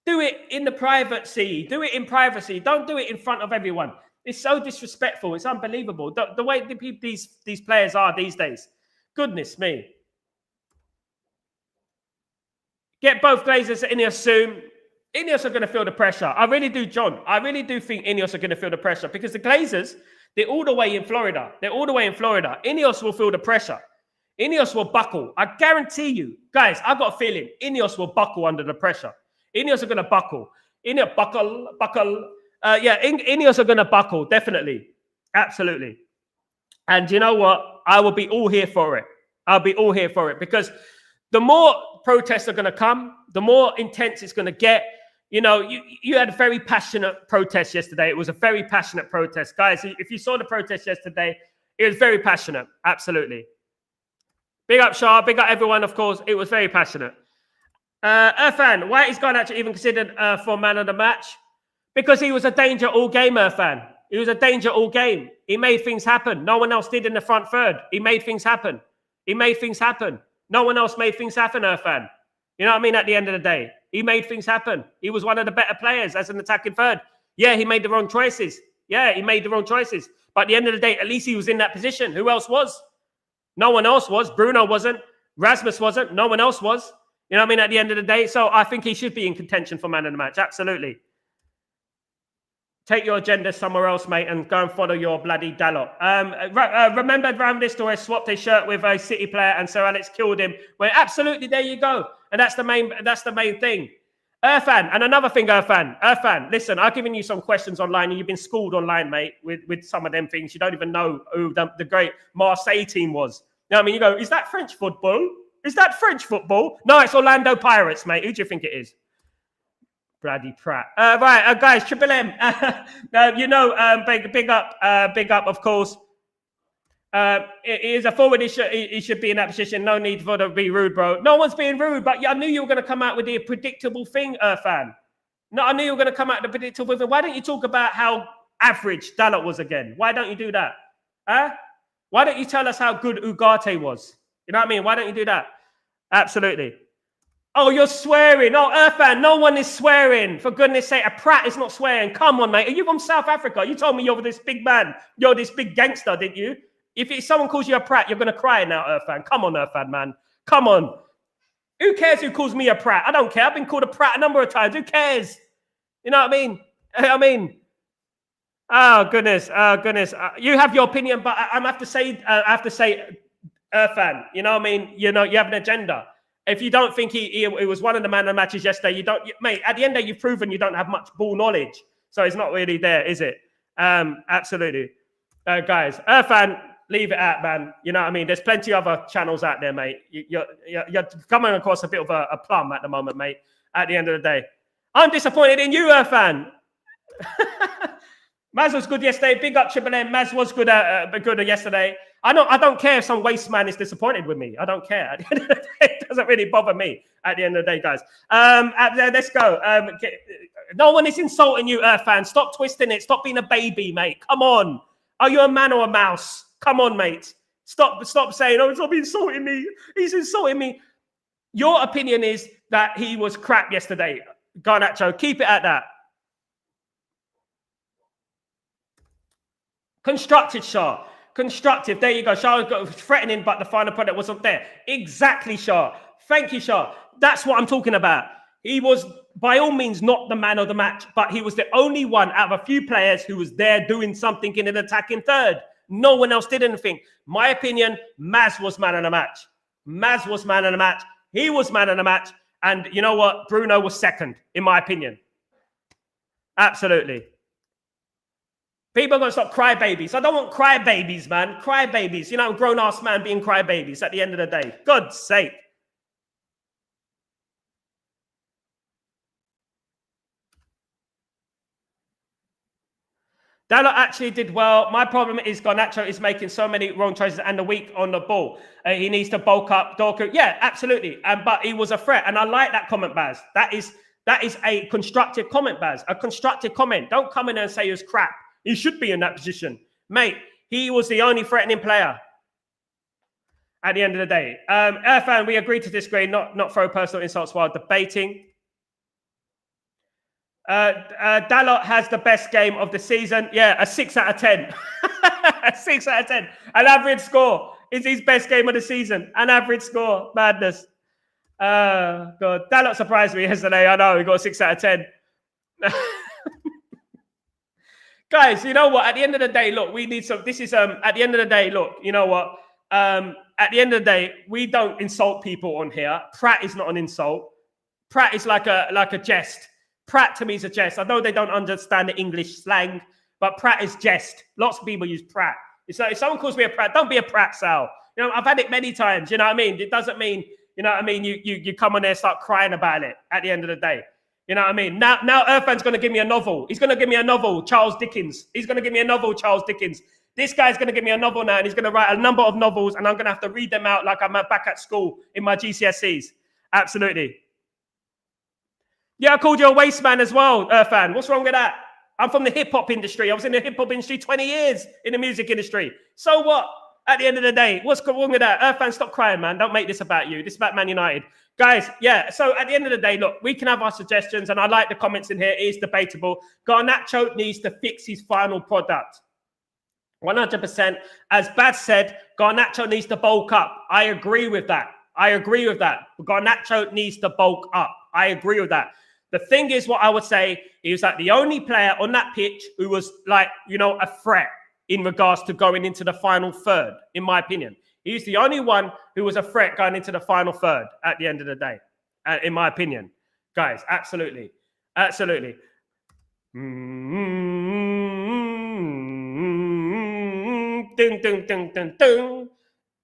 Do it in the privacy. Do it in privacy. Don't do it in front of everyone. It's so disrespectful. It's unbelievable. The way these players are these days. Goodness me. Get both Glazers in Ineos soon. Ineos are going to feel the pressure. I really do, John. I really do think Ineos are going to feel the pressure because the Glazers, they're all the way in Florida. Ineos will feel the pressure. Ineos will buckle. I guarantee you. Guys, I've got a feeling Ineos will buckle under the pressure. Ineos are going to buckle. Ineos are going to buckle, definitely. Absolutely. And you know what? I will be all here for it. I'll be all here for it because the more protests are going to come, the more intense it's going to get. You know, you had a very passionate protest yesterday. It was a very passionate protest. Guys, if you saw the protest yesterday, it was very passionate. Absolutely. Big up Shah. Big up everyone, of course. It was very passionate. Irfan, why is Garnacho even considered for man of the match? Because he was a danger all game, Irfan. He was a danger all game. He made things happen. No one else did in the front third. He made things happen. He made things happen. No one else made things happen, Irfan. You know what I mean? At the end of the day, he made things happen. He was one of the better players as an attacking third. Yeah, he made the wrong choices. Yeah, he made the wrong choices. But at the end of the day, at least he was in that position. Who else was? No one else was. Bruno wasn't. Rasmus wasn't. No one else was. You know what I mean? At the end of the day. So I think he should be in contention for man of the match. Absolutely. Take your agenda somewhere else, mate, and go and follow your bloody Dalot. Remember around this story, swapped his shirt with a City player and Sir Alex killed him. Well, absolutely, there you go. And that's the main thing. Irfan, and another thing, Irfan, listen, I've given you some questions online and you've been schooled online, mate, with some of them things. You don't even know who the great Marseille team was. You know what I mean? You go, is that French football? Is that French football? No, it's Orlando Pirates, mate. Who do you think it is? Brady Pratt. Right, guys, Triple M. Big up, of course. He is a forward. He should be in that position. No need for to be rude, bro. No one's being rude, but yeah, I knew you were going to come out with the predictable thing, Irfan. No, I knew you were going to come out with the predictable thing. Why don't you talk about how average Dalot was again? Why don't you do that? Huh? Why don't you tell us how good Ugarte was? You know what I mean? Why don't you do that? Absolutely. Oh, you're swearing. Oh, Irfan, no one is swearing. For goodness sake, a Pratt is not swearing. Come on, mate. Are you from South Africa? You told me you're this big man. You're this big gangster, didn't you? If someone calls you a Pratt, you're going to cry now, Irfan. Come on, Irfan, man. Come on. Who cares who calls me a Pratt? I don't care. I've been called a Pratt a number of times. Who cares? You know what I mean? Oh, goodness. You have your opinion, but I have to say, Irfan, you know what I mean? You know, you have an agenda. If you don't think he was one of the man of the matches yesterday, mate, at the end of the day, you've proven you don't have much ball knowledge. So it's not really there, is it? Absolutely. Guys, Irfan, leave it at, man. You know what I mean? There's plenty of other channels out there, mate. You're coming across a bit of a plum at the moment, mate, at the end of the day. I'm disappointed in you, Irfan. Maz was good yesterday. Big up Triple M. Maz was good yesterday. I don't care if some waste man is disappointed with me. I don't care. At the end of the day, it doesn't really bother me at the end of the day, guys. Let's go. No one is insulting you, Irfan. Stop twisting it. Stop being a baby, mate. Come on. Are you a man or a mouse? Come on, mate. Stop saying, oh, stop insulting me. He's insulting me. Your opinion is that he was crap yesterday. Garnacho, keep it at that. Constructed, Shah. Constructive. There you go. Shah was threatening, but the final product wasn't there. Exactly, Shah. Thank you, Shah. That's what I'm talking about. He was, by all means, not the man of the match, but he was the only one out of a few players who was there doing something in an attacking third. No one else did anything. My opinion, Maz was man of the match. Maz was man of the match. He was man of the match. And you know what? Bruno was second, in my opinion. Absolutely. People are going to stop crybabies. I don't want crybabies, man. Crybabies. You know, grown-ass man being crybabies at the end of the day. God's sake. Dalot actually did well. My problem is Garnacho is making so many wrong choices and the weak on the ball. He needs to bulk up. Dorku. Yeah, absolutely. But he was a threat. And I like that comment, Baz. That is a constructive comment, Baz. A constructive comment. Don't come in and say he was crap. He should be in that position. Mate, he was the only threatening player at the end of the day. Irfan, we agree to disagree, not throw personal insults while debating. Dalot has the best game of the season. Yeah, a 6 out of 10. A 6 out of 10. An average score is his best game of the season. An average score. Madness. God. Dalot surprised me yesterday. I know, he got a 6 out of 10. Guys, you know what? At the end of the day, look, we need some. This is at the end of the day, look, you know what? At the end of the day, we don't insult people on here. Pratt is not an insult. Pratt is like a jest. Pratt to me is a jest. I know they don't understand the English slang, but Pratt is jest. Lots of people use Pratt. So if someone calls me a Pratt, don't be a Pratt, Sal. You know, I've had it many times. You know what I mean? It doesn't mean, you know what I mean? You come on there and start crying about it at the end of the day. You know what I mean? Now Irfan's going to give me a novel. He's going to give me a novel, Charles Dickens. He's going to give me a novel, Charles Dickens. This guy's going to give me a novel now, and he's going to write a number of novels, and I'm going to have to read them out like I'm back at school in my GCSEs. Absolutely. Yeah, I called you a waste man as well, Irfan. What's wrong with that? I'm from the hip-hop industry. I was in the hip-hop industry 20 years in the music industry. So what? At the end of the day, what's wrong with that? Earth fans, stop crying, man. Don't make this about you. This is about Man United. Guys, yeah, so at the end of the day, look, we can have our suggestions, and I like the comments in here. It is debatable. Garnacho needs to fix his final product. 100%. As Bad said, Garnacho needs to bulk up. I agree with that. Garnacho needs to bulk up. I agree with that. The thing is, what I would say is that the only player on that pitch who was like, a threat in regards to going into the final third, in my opinion. He's the only one who was a threat going into the final third at the end of the day, in my opinion. Guys, absolutely. Absolutely. Ding, ding, ding, ding, ding.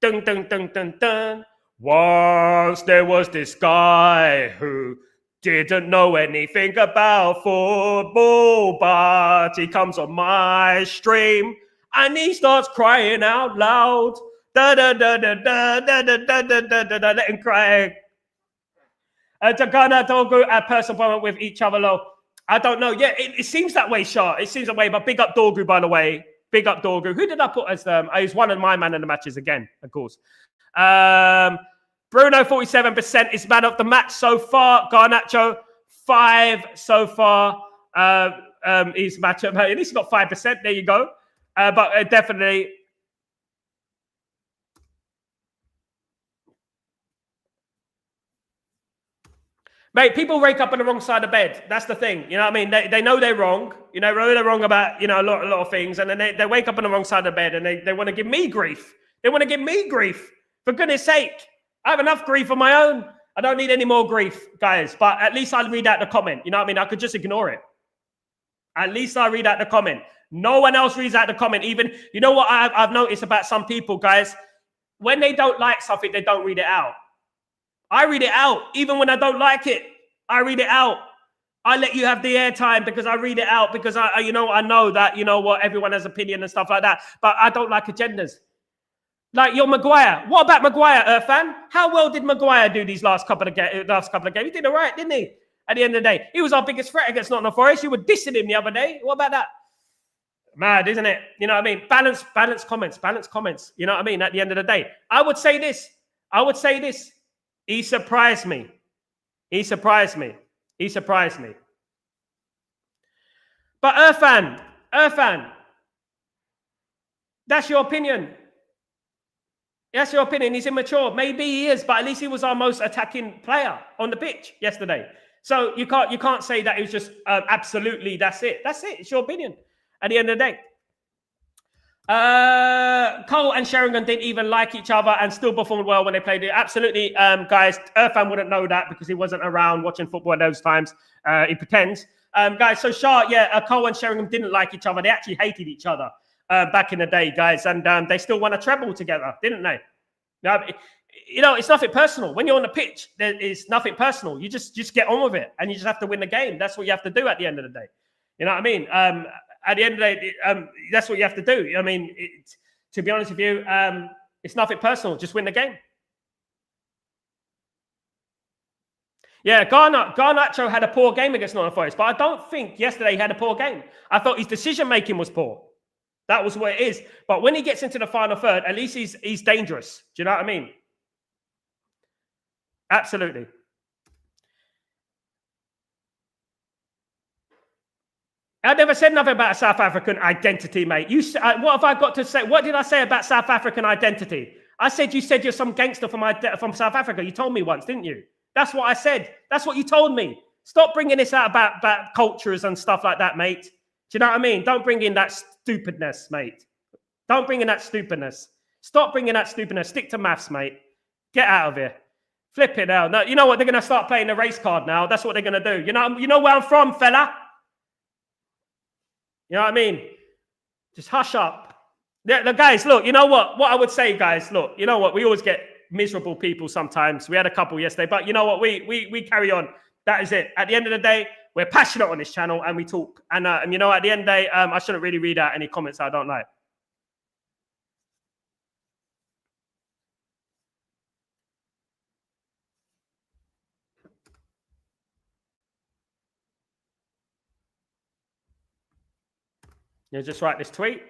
Ding, ding, ding, ding, ding. Once there was this guy who didn't know anything about football, but he comes on my stream and he starts crying out loud. Da da da da da da da da da da da da. Let him cry. Tagana don't go at personal appointment with each other. Low. I don't know. Yeah, it seems that way, Shah. It seems that way. But big up Dorgu, by the way. Big up Dorgu. Who did I put as he's one of my man in the matches again, of course. Bruno, 47% is man of the match so far. Garnacho, 5 so far. He's match up. At least he got 5%. There you go. But definitely. Mate, people wake up on the wrong side of bed. That's the thing. You know what I mean? They know they're wrong. They're wrong about, a lot of things. And then they wake up on the wrong side of bed and they want to give me grief. They want to give me grief. For goodness sake. I have enough grief on my own. I don't need any more grief, guys. But at least I'll read out the comment. You know what I mean? I could just ignore it. At least I read out the comment. No one else reads out the comment. Even, you know what I've noticed about some people, guys? When they don't like something, they don't read it out. I read it out. Even when I don't like it, I read it out. I let you have the airtime because I read it out because I know that, everyone has opinion and stuff like that. But I don't like agendas. Like you're Maguire. What about Maguire, fan? How well did Maguire do these last couple of games? He did all right, didn't he? At the end of the day, he was our biggest threat against Nottingham Forest. You were dissing him the other day. What about that? Mad, isn't it? You know what I mean? Balance comments. You know what I mean? At the end of the day, I would say this. He surprised me. But Irfan, that's your opinion. That's your opinion. He's immature. Maybe he is, but at least he was our most attacking player on the pitch yesterday. So you can't say that it was just absolutely that's it. That's it. It's your opinion. At the end of the day. Cole and Sheringham didn't even like each other and still performed well when they played it. Absolutely, guys. Irfan wouldn't know that because he wasn't around watching football at those times. He pretends. Guys, so Shah, Cole and Sheringham didn't like each other. They actually hated each other back in the day, guys. And they still won a treble together, didn't they? Now, it's nothing personal. When you're on the pitch, it's nothing personal. You just get on with it and you just have to win the game. That's what you have to do at the end of the day. You know what I mean? At the end of the day, that's what you have to do. I mean, to be honest with you, it's nothing personal. Just win the game. Yeah, Garnacho had a poor game against Nottingham Forest, but I don't think yesterday he had a poor game. I thought his decision-making was poor. That was what it is. But when he gets into the final third, at least he's dangerous. Do you know what I mean? Absolutely. I never said nothing about South African identity, mate. What have I got to say? What did I say about South African identity? I said you said you're some gangster from South Africa. You told me once, didn't you? That's what I said. That's what you told me. Stop bringing this out about cultures and stuff like that, mate. Do you know what I mean? Don't bring in that stupidness, mate. Don't bring in that stupidness. Stop bringing that stupidness. Stick to maths, mate. Get out of here. Flip it now. No, you know what? They're going to start playing the race card now. That's what they're going to do. You know where I'm from, fella? You know what I mean? Just hush up. The guys, look, you know what? What I would say, guys, look, you know what? We always get miserable people sometimes. We had a couple yesterday, but you know what? We carry on. That is it. At the end of the day, we're passionate on this channel and we talk. And at the end of the day, I shouldn't really read out any comments I don't like. You just write this tweet.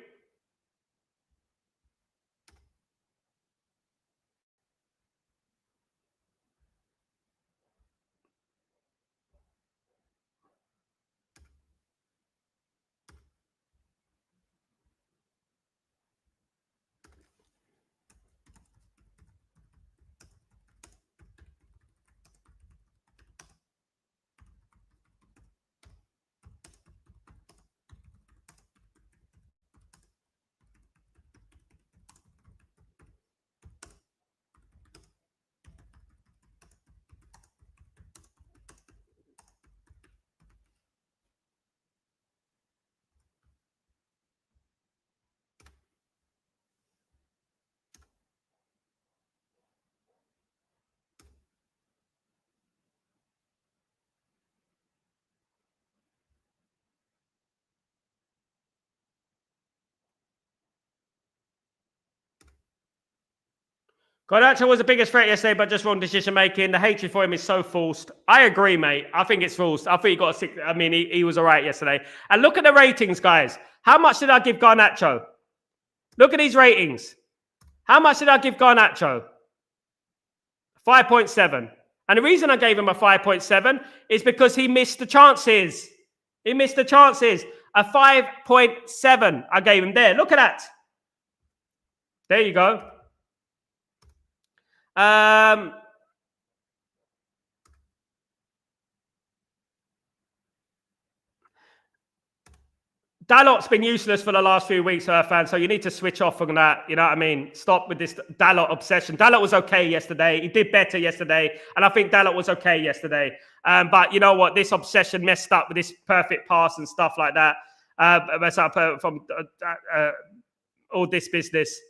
Garnacho was the biggest threat yesterday, but just wrong decision making. The hatred for him is so forced. I agree, mate. I think it's forced. I think he got a 6. I mean, he was all right yesterday. And look at the ratings, guys. How much did I give Garnacho? Look at these ratings. How much did I give Garnacho? 5.7. And the reason I gave him a 5.7 is because he missed the chances. He missed the chances. A 5.7 I gave him there. Look at that. There you go. Dalot's been useless for the last few weeks, fans, so you need to switch off from that. You know what I mean? Stop with this Dalot obsession. Dalot was okay yesterday. He did better yesterday, and I think Dalot was okay yesterday. But you know what? This obsession messed up with this perfect pass and stuff like that. Messed up from all this business.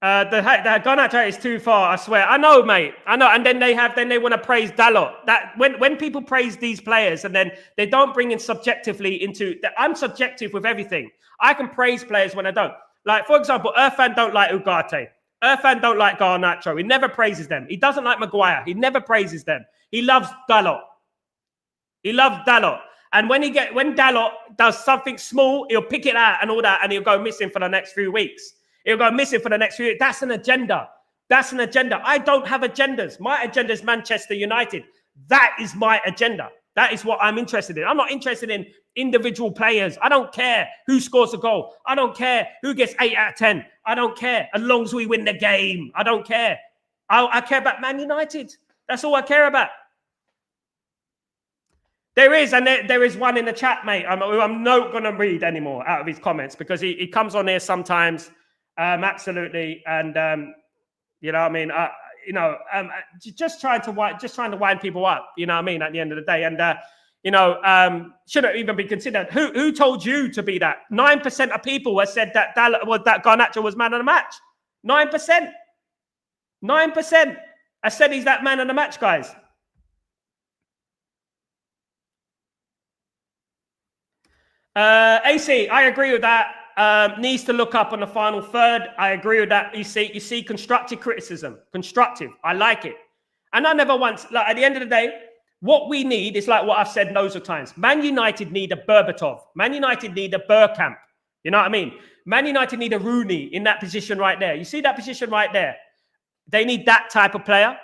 The Garnacho is too far, I swear. I know, mate. I know. And then they want to praise Dalot. That when people praise these players and then they don't bring in subjectively into I'm subjective with everything. I can praise players when I don't. Like, for example, Irfan don't like Ugarte. Irfan don't like Garnacho. He never praises them. He doesn't like Maguire. He never praises them. He loves Dalot. He loves Dalot. And when Dalot does something small, he'll pick it out and all that, and he'll go missing for the next few weeks. He'll go missing for the next few weeks. That's an agenda. That's an agenda. I don't have agendas. My agenda is Manchester United. That is my agenda. That is what I'm interested in. I'm not interested in individual players. I don't care who scores a goal. I don't care who gets 8 out of 10. I don't care. As long as we win the game. I don't care. I care about Man United. That's all I care about. There is one in the chat, mate. I'm not going to read anymore out of his comments because he comes on here sometimes. Absolutely, and you know what I mean. Just trying to wind people up. You know what I mean. At the end of the day, and shouldn't even be considered. Who told you to be that? 9% of people have said that Garnacho was man of the match. 9%. 9%. I said he's that man of the match, guys. AC, I agree with that. Needs to look up on the final third. I agree with that. You see constructive criticism. Constructive. I like it. And I never once, like, at the end of the day, what we need is like what I've said loads of times. Man United need a Berbatov. Man United need a Bergkamp. You know what I mean? Man United need a Rooney in that position right there. You see that position right there? They need that type of player.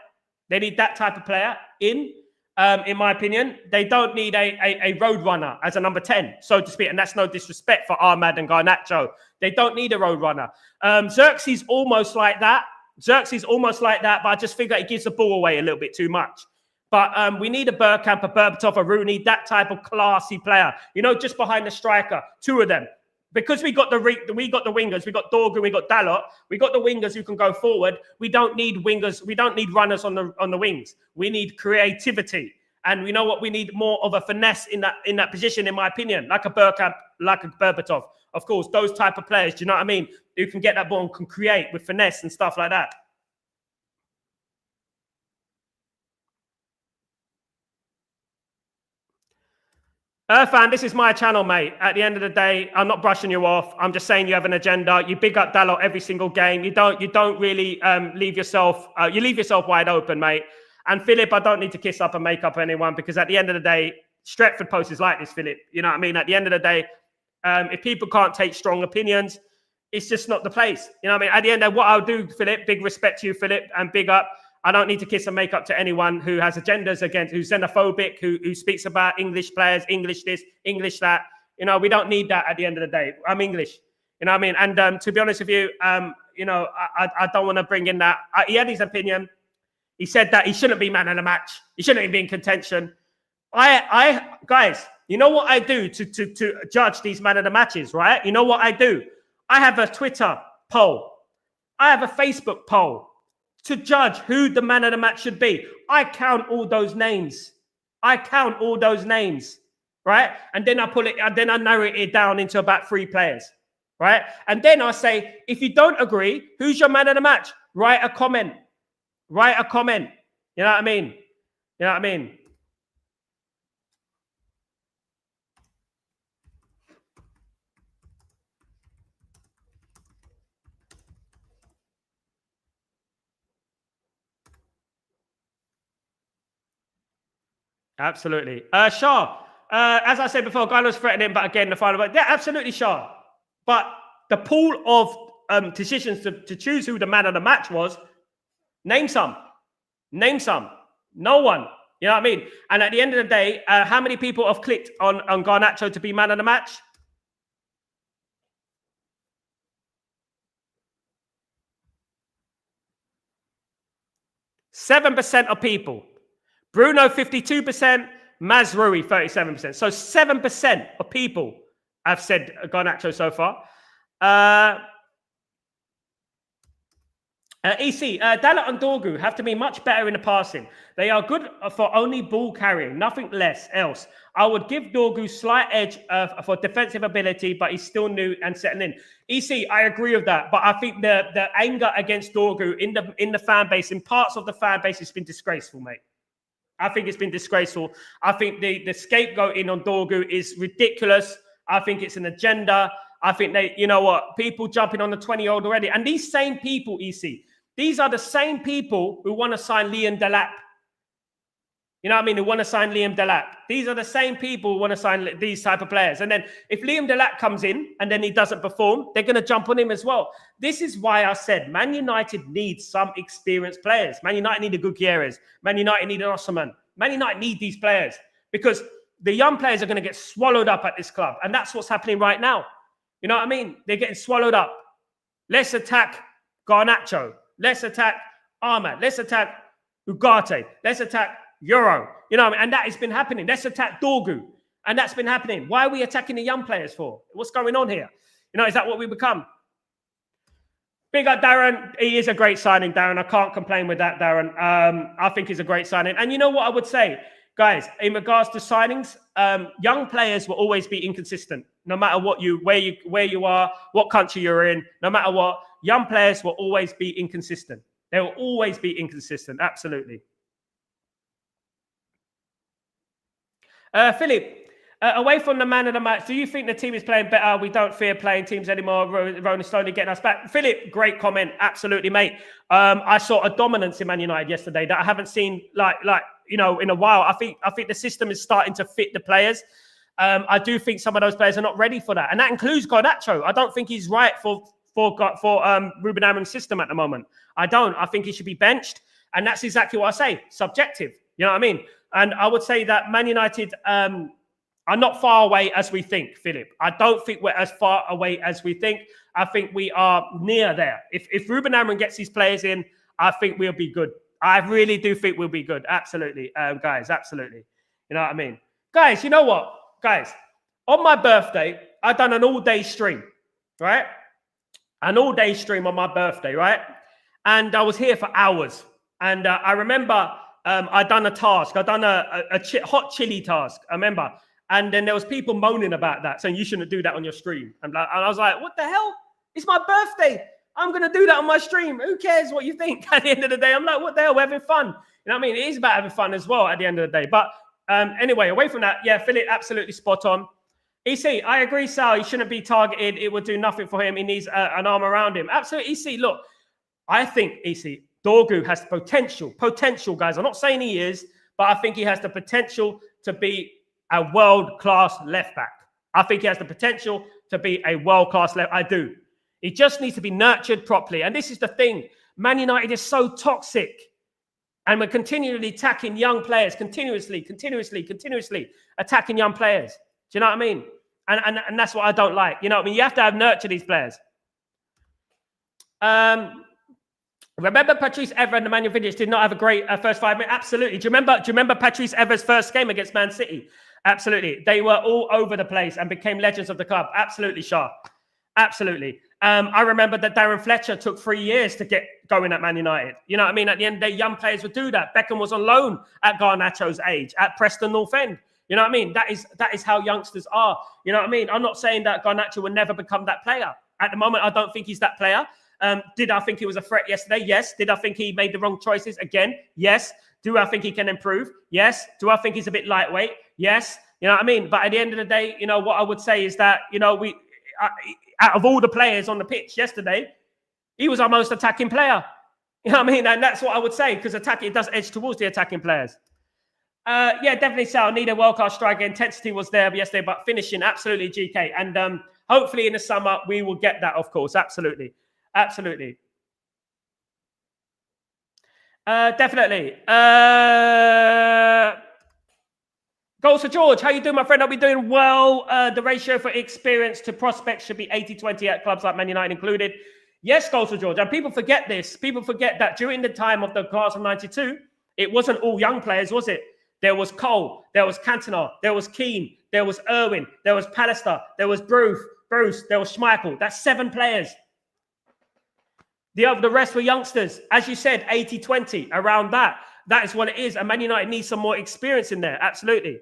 They need that type of player in my opinion. They don't need a road runner as a number 10, so to speak. And that's no disrespect for Ahmad and Garnacho. They don't need a road runner. Xerxes almost like that. But I just figure it gives the ball away a little bit too much. But we need a Bergkamp, a Berbatov, a Rooney, that type of classy player. You know, just behind the striker, 2 of them. Because we got the wingers, we got Dorgu, we got Dalot, we got the wingers who can go forward. We don't need wingers, we don't need runners on the wings. We need creativity. And we know what we need, more of a finesse in that position, in my opinion, like a Bergkamp, like a Berbatov. Of course, those type of players, do you know what I mean? Who can get that ball and can create with finesse and stuff like that. Irfan, this is my channel, mate. At the end of the day, I'm not brushing you off. I'm just saying you have an agenda. You big up Dalot every single game. You don't really leave yourself. You leave yourself wide open, mate. And Philip, I don't need to kiss up and make up anyone because at the end of the day, Stretford Post is like this, Philip. You know what I mean? At the end of the day, If people can't take strong opinions, it's just not the place. You know what I mean? At the end of what I'll do, Philip, big respect to you, Philip, and big up. I don't need to kiss and make up to anyone who has agendas against, who's xenophobic, who speaks about English players, English this, English that. You know, we don't need that at the end of the day. I'm English. You know what I mean? And to be honest with you, you know, I don't want to bring in that. He had his opinion. He said that he shouldn't be man of the match. He shouldn't even be in contention. Guys, you know what I do to judge these man of the matches, right? You know what I do? I have a Twitter poll. I have a Facebook poll to judge who the man of the match should be. I count all those names. Right? And then I narrow it down into about 3 players. Right? And then I say, if you don't agree, who's your man of the match? Write a comment. You know what I mean? Absolutely. Shah, as I said before, Ghana was threatening, but again, the final word. Yeah, absolutely, Shah. But the pool of decisions to choose who the man of the match was, name some. No one. You know what I mean? And at the end of the day, how many people have clicked on Garnacho to be man of the match? 7% of people. Bruno, 52%. Mazrui, 37%. So 7% of people have said Garnacho so far. EC, Dalot and Dorgu have to be much better in the passing. They are good for only ball carrying, nothing less else. I would give Dorgu slight edge for defensive ability, but he's still new and settling in. EC, I agree with that, but I think the anger against Dorgu in the fan base, in parts of the fan base, has been disgraceful, mate. I think it's been disgraceful. I think the scapegoating on Dorgu is ridiculous. I think it's an agenda. I think you know what, people jumping on the 20-year-old already. And these same people, EC, these are the same people who want to sign Liam Delap. You know what I mean? Who want to sign Liam Delap. These are the same people who want to sign these type of players. And then if Liam Delap comes in and then he doesn't perform, they're going to jump on him as well. This is why I said Man United needs some experienced players. Man United need a Gutierrez. Man United need an Osman. Man United need these players because the young players are going to get swallowed up at this club. And that's what's happening right now. You know what I mean? They're getting swallowed up. Let's attack Garnacho. Let's attack Ahmad. Let's attack Ugarte. Let's attack Euro. You know what I mean? And that has been happening. Let's attack Dorgu. And that's been happening. Why are we attacking the young players for? What's going on here? You know, is that what we become? Big up Darren. He is a great signing, Darren. I can't complain with that, Darren. I think he's a great signing. And you know what I would say? Guys, in regards to signings, young players will always be inconsistent. No matter what where you are, what country you're in, no matter what, young players will always be inconsistent. They will always be inconsistent. Absolutely. Philip, away from the man of the match, do you think the team is playing better? We don't fear playing teams anymore. Ron is slowly getting us back. Philip, great comment. Absolutely, mate. I saw a dominance in Man United yesterday that I haven't seen like you know, in a while. I think the system is starting to fit the players. I do think some of those players are not ready for that, and that includes Garnacho. I don't think he's right for Ruben Amorim's system at the moment. I don't. I think he should be benched, and that's exactly what I say. Subjective. You know what I mean? And I would say that Man United are not far away as we think, Philip. I don't think we're as far away as we think. I think we are near there. If Ruben Amorim gets his players in, I think we'll be good. I really do think we'll be good. Absolutely, guys. Absolutely. You know what I mean? Guys, you know what? Guys, on my birthday, I done an all-day stream, right? An all-day stream on my birthday, right? And I was here for hours. And I remember I done a task. I done a hot chili task, I remember. And then there was people moaning about that, saying you shouldn't do that on your stream. And I was like, what the hell? It's my birthday. I'm going to do that on my stream. Who cares what you think at the end of the day? I'm like, what the hell? We're having fun. You know what I mean? It is about having fun as well at the end of the day. But anyway, away from that, yeah, Philip, absolutely spot on. EC, I agree, Sal. He shouldn't be targeted. It would do nothing for him. He needs an arm around him. Absolutely, EC. Look, I think, EC, Dorgu has potential. Potential, guys. I'm not saying he is, but I think he has the potential to be a world-class left-back. I think he has the potential to be a world-class level. I do. He just needs to be nurtured properly. And this is the thing. Man United is so toxic. And we're continually attacking young players, continuously attacking young players. Do you know what I mean? And that's what I don't like. You know what I mean? You have to nurture these players. Remember Patrice Evra and the Man United did not have a great first 5 minutes? Absolutely. Do you remember Patrice Evra's first game against Man City? Absolutely. They were all over the place and became legends of the club. Absolutely, Shah. Absolutely. I remember that Darren Fletcher took 3 years to get going at Man United. You know what I mean? At the end of the day, young players would do that. Beckham was on loan at Garnacho's age, at Preston North End. You know what I mean? That is how youngsters are. You know what I mean? I'm not saying that Garnacho will never become that player. At the moment, I don't think he's that player. Did I think he was a threat yesterday? Yes. Did I think he made the wrong choices? Again, yes. Do I think he can improve? Yes. Do I think he's a bit lightweight? Yes. You know what I mean? But at the end of the day, you know, what I would say is that, you know, out of all the players on the pitch yesterday, he was our most attacking player. You know what I mean? And that's what I would say, because it does edge towards the attacking players. Yeah, definitely, Sal. Need a world-class striker. Intensity was there yesterday, but finishing, absolutely, GK. And hopefully in the summer, we will get that, of course. Absolutely. Absolutely. Definitely. Goals for George. How you doing, my friend? I'll be doing well. The ratio for experience to prospects should be 80-20 at clubs like Man United included. Yes, goals for George. And people forget this. People forget that during the time of the class of 92, it wasn't all young players, was it? There was Cole, there was Cantona, there was Keane, there was Irwin, there was Pallister, there was Bruce, there was Schmeichel. That's 7 players. The rest were youngsters. As you said, 80-20, around that. That is what it is. And Man United needs some more experience in there. Absolutely.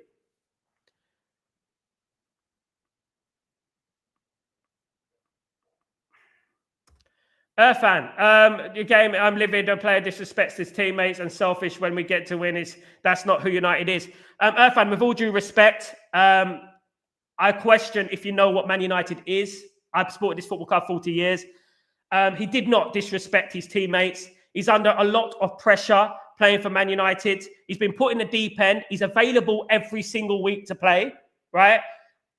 Irfan, your game, I'm livid. A player disrespects his teammates and selfish when we get to win. That's not who United is. Irfan, with all due respect, I question if you know what Man United is. I've supported this football club 40 years. He did not disrespect his teammates. He's under a lot of pressure playing for Man United. He's been put in the deep end. He's available every single week to play, right?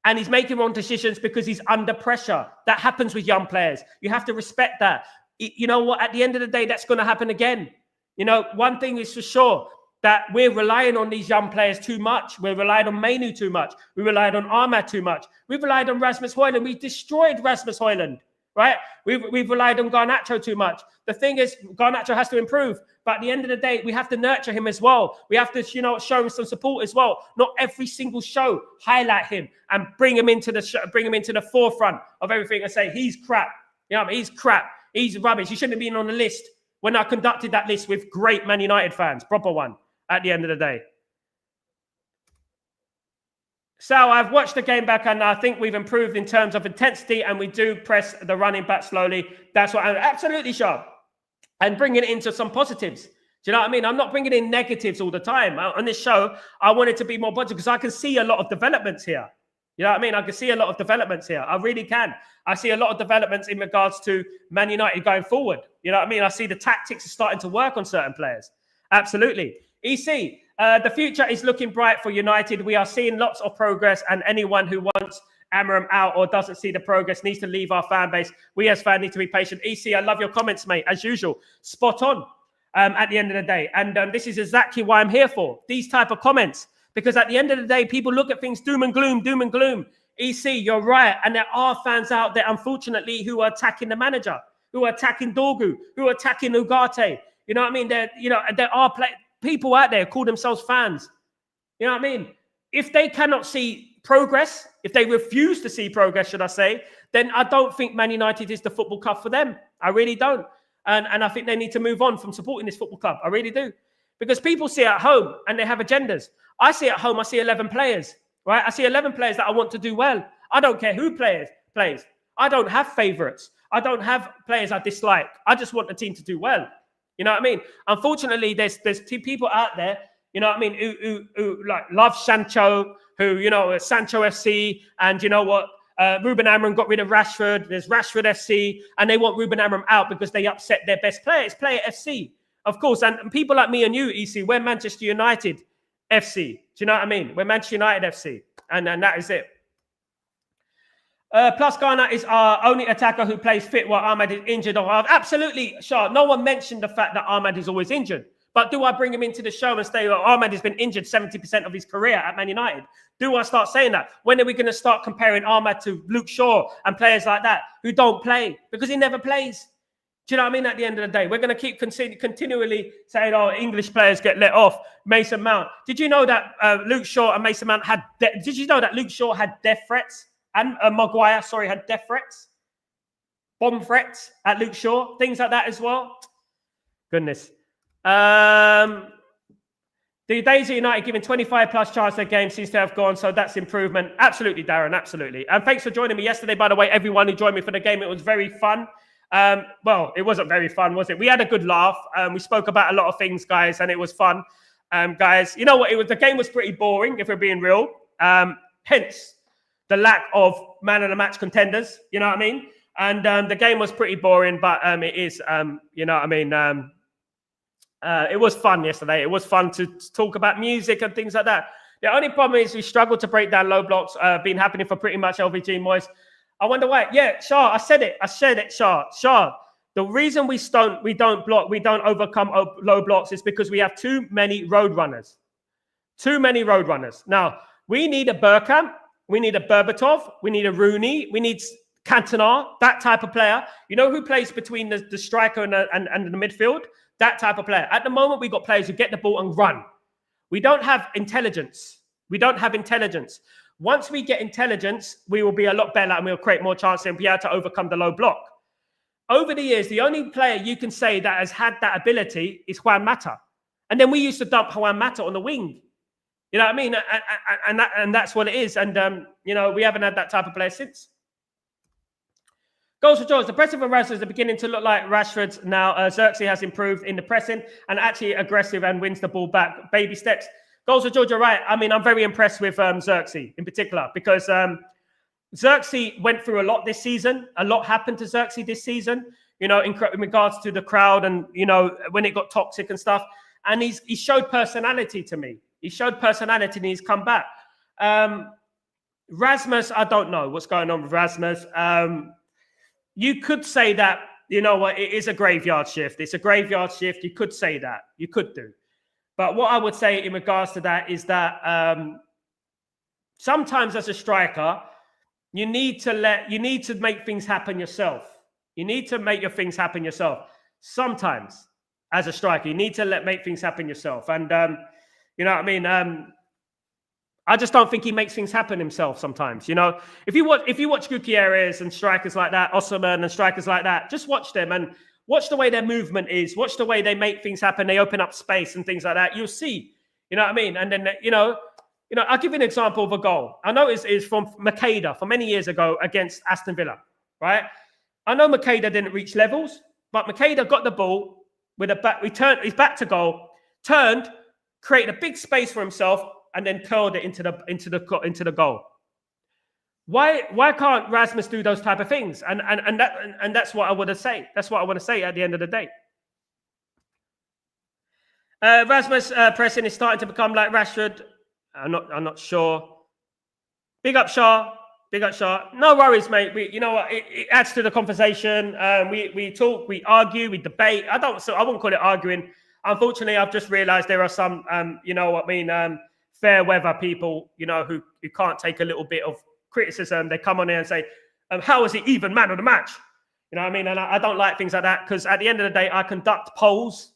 And he's making wrong decisions because he's under pressure. That happens with young players. You have to respect that. You know what? At the end of the day, that's going to happen again. You know, one thing is for sure, that we're relying on these young players too much. We're relying on Mainu too much. We relied on Ahmad too much. We've relied on Rasmus Højlund. We destroyed Rasmus Højlund, right? We've relied on Garnacho too much. The thing is, Garnacho has to improve. But at the end of the day, we have to nurture him as well. We have to, you know, show him some support as well. Not every single show highlight him and bring him into the show, bring him into the forefront of everything and say he's crap. You know what I mean? He's crap. He's rubbish. He shouldn't have been on the list when I conducted that list with great Man United fans, proper one. At the end of the day. So I've watched the game back and I think we've improved in terms of intensity and we do press the running back slowly. That's what I'm absolutely sure. And bringing it into some positives. Do you know what I mean? I'm not bringing in negatives all the time. On this show, I want it to be more positive because I can see a lot of developments here. You know what I mean? I can see a lot of developments here. I really can. I see a lot of developments in regards to Man United going forward. You know what I mean? I see the tactics are starting to work on certain players. Absolutely. EC, the future is looking bright for United. We are seeing lots of progress, and anyone who wants Amram out or doesn't see the progress needs to leave our fan base. We as fans need to be patient. EC, I love your comments, mate, as usual. Spot on at the end of the day. And this is exactly why I'm here for, these type of comments. Because at the end of the day, people look at things doom and gloom, doom and gloom. EC, you're right. And there are fans out there, unfortunately, who are attacking the manager, who are attacking Dorgu, who are attacking Ugarte. You know what I mean? There are people out there who call themselves fans. You know what I mean? If they cannot see progress, if they refuse to see progress, should I say, then I don't think Man United is the football club for them. I really don't. And I think they need to move on from supporting this football club. I really do. Because people see at home and they have agendas. I see at home, I see 11 players, right? I see 11 players that I want to do well. I don't care who plays. I don't have favorites. I don't have players I dislike. I just want the team to do well. You know what I mean? Unfortunately, there's two people out there, you know what I mean, who like love Sancho, who, you know, Sancho FC, and you know what, Ruben Amorim got rid of Rashford. There's Rashford FC, and they want Ruben Amorim out because they upset their best player. It's Player FC, of course. And people like me and you, EC, we're Manchester United FC. Do you know what I mean? We're Manchester United FC, and that is it. Plus Ghana is our only attacker who plays fit while Ahmad is injured. Absolutely, Shah. No one mentioned the fact that Ahmad is always injured. But do I bring him into the show and say, well, Ahmad has been injured 70% of his career at Man United? Do I start saying that? When are we going to start comparing Ahmad to Luke Shaw and players like that who don't play? Because he never plays. Do you know what I mean? At the end of the day, we're going to keep continually saying, oh, English players get let off. Mason Mount. Did you know that Luke Shaw and Mason Mount had... Did you know that Luke Shaw had death threats? And Maguire, had death threats? Bomb threats at Luke Shaw? Things like that as well? Goodness. The days of United giving 25 plus chances a game seems to have gone, so that's improvement. Absolutely, Darren, absolutely. And thanks for joining me yesterday, by the way, everyone who joined me for the game. It was very fun. Well, it wasn't very fun, was it? We had a good laugh. We spoke about a lot of things, guys, and it was fun. Guys, you know what? The game was pretty boring, if we're being real. Hence the lack of man of the match contenders, you know what I mean? And the game was pretty boring, but it is, you know what I mean? It was fun yesterday. It was fun to talk about music and things like that. The only problem is we struggled to break down low blocks. Been happening for pretty much LVG Moyes. I wonder why. Yeah, Shah, I said it, Shah. The reason we don't overcome low blocks is because we have too many road runners. Too many road runners. Now, we need a Bergkamp. We need a Berbatov. We need a Rooney. We need Cantona, that type of player. You know who plays between the striker and the midfield? That type of player. At the moment, we've got players who get the ball and run. We don't have intelligence. Once we get intelligence, we will be a lot better and we'll create more chances and be able to overcome the low block. Over the years, the only player you can say that has had that ability is Juan Mata. And then we used to dump Juan Mata on the wing. You know what I mean? And that's what it is. And, you know, we haven't had that type of player since. Goals for George. The pressing from Rashford is beginning to look like Rashford's now. Xerxes has improved in the pressing and actually aggressive and wins the ball back. Baby steps. Goals for George, you're right. I mean, I'm very impressed with Xerxes in particular because Xerxes went through a lot this season. A lot happened to Xerxes this season, you know, in regards to the crowd and, you know, when it got toxic and stuff. And he showed personality to me. He showed personality and he's come back. Rasmus, I don't know what's going on with Rasmus. You could say that, you know what, it is a graveyard shift. It's a graveyard shift. You could say that. You could do. But what I would say in regards to that is that sometimes as a striker, you need to make things happen yourself. You need to make your things happen yourself. Sometimes as a striker, you need to make things happen yourself. And, you know what I mean? I just don't think he makes things happen himself sometimes. You know, if you watch Gutierrez and strikers like that, Osman and strikers like that, just watch them and watch the way their movement is. Watch the way they make things happen. They open up space and things like that. You'll see. You know what I mean? And then, you know, I'll give you an example of a goal. I know it's from Makeda from many years ago against Aston Villa, right? I know Makeda didn't reach levels, but Makeda got the ball with a back. He turned his back to goal, turned, created a big space for himself, and then curled it into the goal. Why can't Rasmus do those type of things? And that's what I want to say. That's what I want to say at the end of the day. Rasmus pressing is starting to become like Rashford. I'm not sure. Big up Shaw. No worries, mate. You know what? It adds to the conversation. We talk, we argue, we debate. I wouldn't call it arguing. Unfortunately, I've just realised there are some, you know what I mean, fair weather people, you know, who can't take a little bit of criticism. They come on here and say, how is he even man of the match? You know what I mean? And I don't like things like that because at the end of the day, I conduct polls,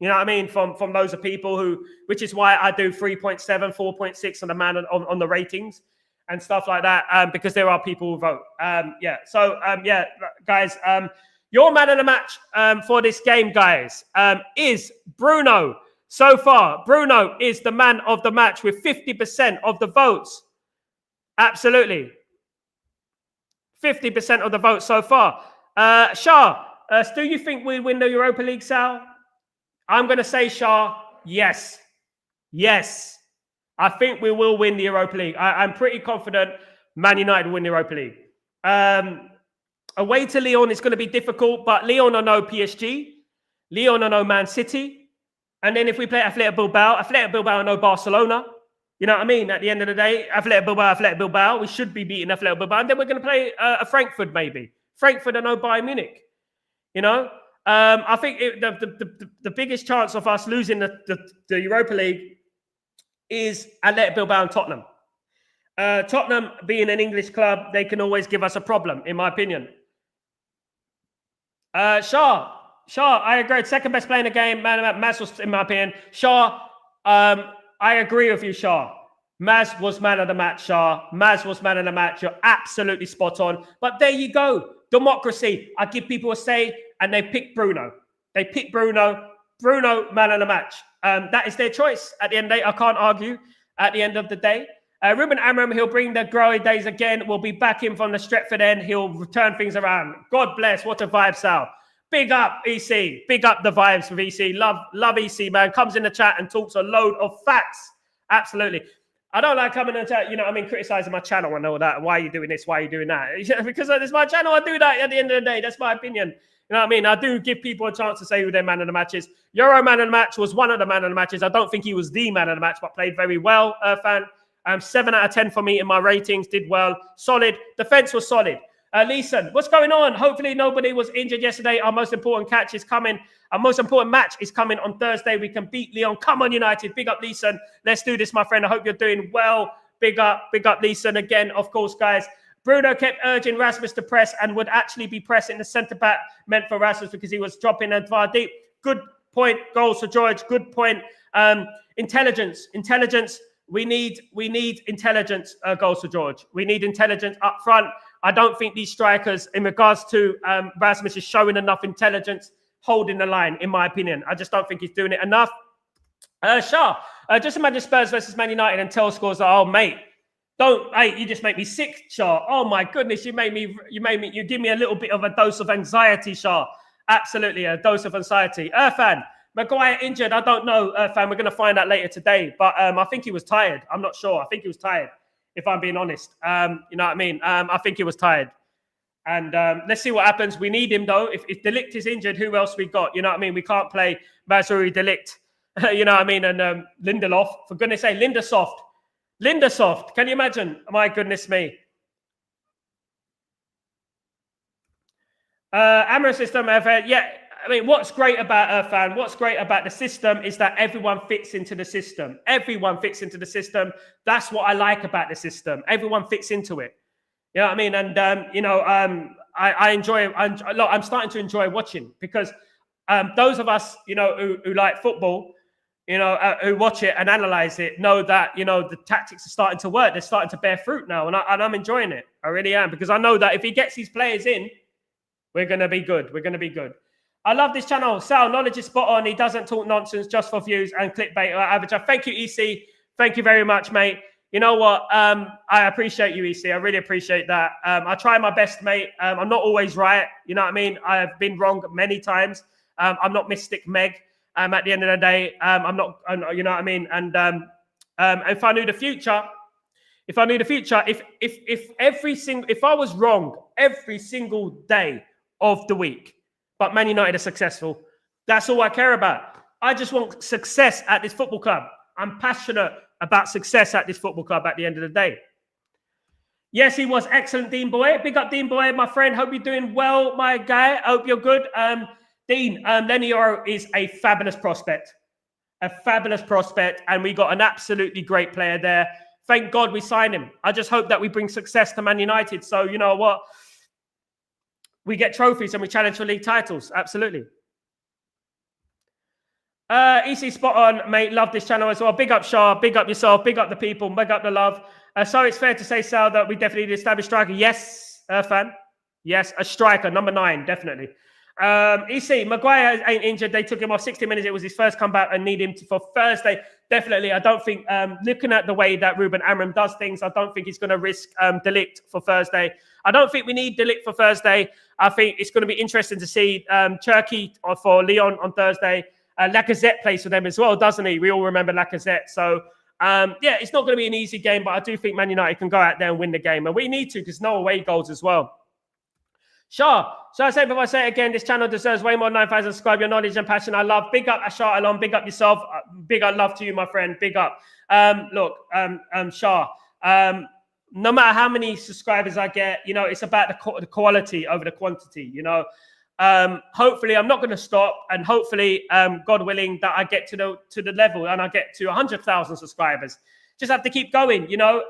you know what I mean, from loads of people which is why I do 3.7, 4.6 on the man on the ratings and stuff like that, because there are people who vote. Guys, your man of the match for this game, guys, is Bruno. So far, Bruno is the man of the match with 50% of the votes. Absolutely. 50% of the votes so far. Shah, do you think we win the Europa League, Sal? I'm going to say, Shah, yes. Yes. I think we will win the Europa League. I'm pretty confident Man United will win the Europa League. Away to Lyon is going to be difficult, but Lyon are no PSG. Lyon are no Man City. And then if we play Athletic Bilbao are no Barcelona. You know what I mean? At the end of the day, Athletic Bilbao. We should be beating Athletic Bilbao. And then we're going to play a Frankfurt, maybe. Frankfurt and no Bayern Munich. You know? I think the biggest chance of us losing the Europa League is Athletic Bilbao and Tottenham. Tottenham being an English club, they can always give us a problem, in my opinion. Shaw, I agree. Second best player in the game. Maz was, in my opinion. Shaw, I agree with you, Shaw. Maz was man of the match, Shaw. Maz was man of the match. You're absolutely spot on. But there you go. Democracy. I give people a say, and they pick Bruno. They pick Bruno. Bruno, man of the match. That is their choice. At the end of the day, I can't argue. At the end of the day. Ruben Amram, he'll bring the glory days again. We'll be back in from the Stretford end. He'll turn things around. God bless. What a vibe, Sal. Big up, EC. Big up the vibes with EC. Love EC, man. Comes in the chat and talks a load of facts. Absolutely. I don't like coming in the chat, criticizing my channel and all that. Why are you doing this? Why are you doing that? Because it's my channel. I do that at the end of the day. That's my opinion. You know what I mean? I do give people a chance to say who their man of the match is. Euro man of the match was one of the man of the matches. I don't think he was the man of the match, but played very well, fan. 7 out of 10 for me in my ratings. Did well. Solid. Defense was solid. Leeson, what's going on? Hopefully nobody was injured yesterday. Our most important catch is coming. Our most important match is coming on Thursday. We can beat Lyon. Come on, United. Big up, Leeson. Let's do this, my friend. I hope you're doing well. Big up, Leeson. Again, of course, guys. Bruno kept urging Rasmus to press and would actually be pressing the centre-back meant for Rasmus because he was dropping and far deep. Good point. Goals for George. Good point. Intelligence. We need intelligence, goals for George. We need intelligence up front. I don't think these strikers, in regards to Rasmus, is showing enough intelligence holding the line, in my opinion. I just don't think he's doing it enough. Shah, just imagine Spurs versus Man United and Tell scores. Oh, mate, you just make me sick, Shah. Oh my goodness, you give me a little bit of a dose of anxiety, Shah. Absolutely, a dose of anxiety. Irfan, Maguire injured. I don't know, Irfan. We're going to find out later today, but I think he was tired. I'm not sure. I think he was tired, if I'm being honest. You know what I mean? I think he was tired. And let's see what happens. We need him, though. If De Ligt is injured, who else we got? You know what I mean? We can't play Mazuri, De Ligt. You know what I mean? And Lindelof. For goodness sake, Lindesoft. Can you imagine? My goodness me. Amara system, yeah. I mean, what's great about what's great about the system is that everyone fits into the system. Everyone fits into the system. That's what I like about the system. Everyone fits into it. You know what I mean? And, I enjoy, I'm starting to enjoy watching because those of us, who like football, who watch it and analyze it, know that, the tactics are starting to work. They're starting to bear fruit now. And I'm enjoying it. I really am. Because I know that if he gets these players in, we're going to be good. We're going to be good. I love this channel. Sal, knowledge is spot on. He doesn't talk nonsense just for views and clickbait or average. Thank you, EC. Thank you very much, mate. You know what? I appreciate you, EC. I really appreciate that. I try my best, mate. I'm not always right. You know what I mean? I have been wrong many times. I'm not Mystic Meg. At the end of the day, I'm not. You know what I mean? And if I knew the future, if I was wrong every single day of the week, but Man United are successful, that's all I care about. I just want success at this football club. I'm passionate about success at this football club at the end of the day. Yes, he was excellent, Dean Boy. Big up, Dean Boy, my friend. Hope you're doing well, my guy. Hope you're good. Dean, Lenny Oro is a fabulous prospect. And we got an absolutely great player there. Thank God we signed him. I just hope that we bring success to Man United. So, you know what? We get trophies and we challenge for league titles. Absolutely. EC spot on, mate. Love this channel as well. Big up Shah. Big up yourself. Big up the people. Big up the love. So it's fair to say, Sal, that we definitely need an established striker. Yes, fan. Yes, a striker. Number 9, definitely. EC, Maguire ain't injured. They took him off 60 minutes. It was his first comeback and need him for Thursday. Definitely. I don't think, looking at the way that Ruben Amram does things, I don't think he's going to risk De Ligt for Thursday. I don't think we need De Ligt for Thursday. I think it's going to be interesting to see Cherki for Lyon on Thursday. Lacazette plays for them as well, doesn't he? We all remember Lacazette. So, yeah, it's not going to be an easy game, but I do think Man United can go out there and win the game. And we need to because no away goals as well. Sure. So I say before I say it again, this channel deserves way more than 9,000 subscribers. Your knowledge and passion I love. Big up Ashar Alon. Big up yourself. Big up love to you, my friend. Big up. Look, Shah, no matter how many subscribers I get, you know, it's about the quality over the quantity, you know. Hopefully I'm not going to stop, and hopefully, God willing, that I get to the level and I get to 100,000 subscribers. Just have to keep going, you know.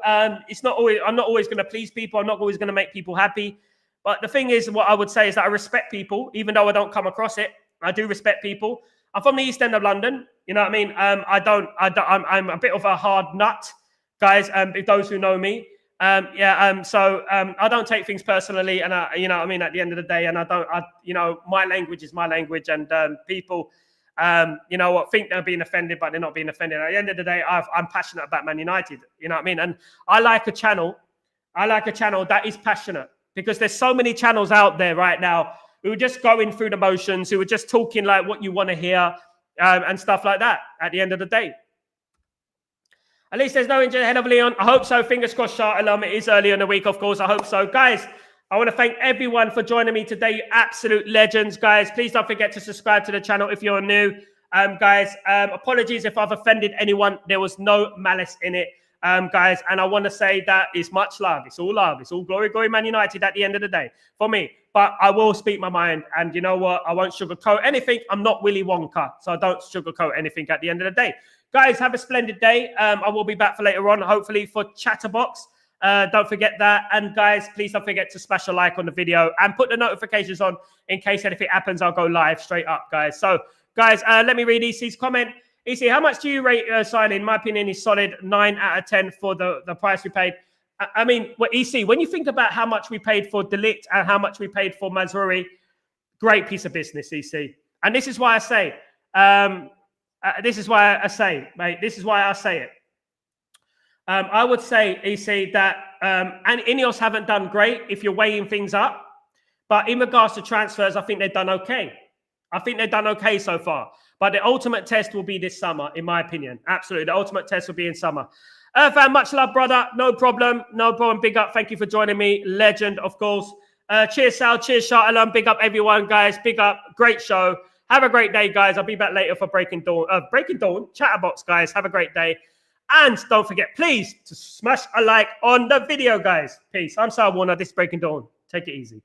It's not always, I'm not always going to please people. I'm not always going to make people happy. But the thing is, what I would say is that I respect people, even though I don't come across it. I do respect people. I'm from the East End of London. You know what I mean? I'm a bit of a hard nut, guys. If those who know me, so I don't take things personally, and you know what I mean, at the end of the day, and you know, my language is my language, and people, you know what, think they're being offended, but they're not being offended. At the end of the day, I'm passionate about Man United. You know what I mean? And I like a channel that is passionate. Because there's so many channels out there right now who are just going through the motions, who are just talking like what you want to hear, and stuff like that at the end of the day. At least there's no injury ahead of Leon. I hope so. Fingers crossed, Shah Alam. It is early in the week, of course. I hope so. Guys, I want to thank everyone for joining me today. You absolute legends, guys. Please don't forget to subscribe to the channel if you're new. Guys, apologies if I've offended anyone. There was no malice in it. Guys, and I want to say that it's much love. It's all love. It's all glory, glory, Man United at the end of the day for me. But I will speak my mind, and you know what? I won't sugarcoat anything. I'm not Willy Wonka, so I don't sugarcoat anything at the end of the day. Guys, have a splendid day. I will be back for later on, hopefully for Chatterbox. Don't forget that. And guys, please don't forget to smash a like on the video and put the notifications on in case anything happens. I'll go live straight up, guys. So, guys, let me read EC's comment. EC, how much do you rate signing? In my opinion, is solid 9 out of 10 for the price we paid. I mean, well, EC, when you think about how much we paid for De Ligt and how much we paid for Mazraoui, great piece of business, EC. And this is why I say, mate, this is why I say it. I would say, EC, that and Ineos haven't done great if you're weighing things up. But in regards to transfers, I think they've done okay. I think they've done okay so far. But the ultimate test will be this summer, in my opinion. Absolutely. The ultimate test will be in summer. Fan, much love, brother. No problem. No problem. Big up. Thank you for joining me. Legend, of course. Cheers, Sal. Cheers, Shah Alam. Big up, everyone, guys. Big up. Great show. Have a great day, guys. I'll be back later for Breaking Dawn. Chatterbox, guys. Have a great day. And don't forget, please, to smash a like on the video, guys. Peace. I'm Sal Warner. This is Breaking Dawn. Take it easy.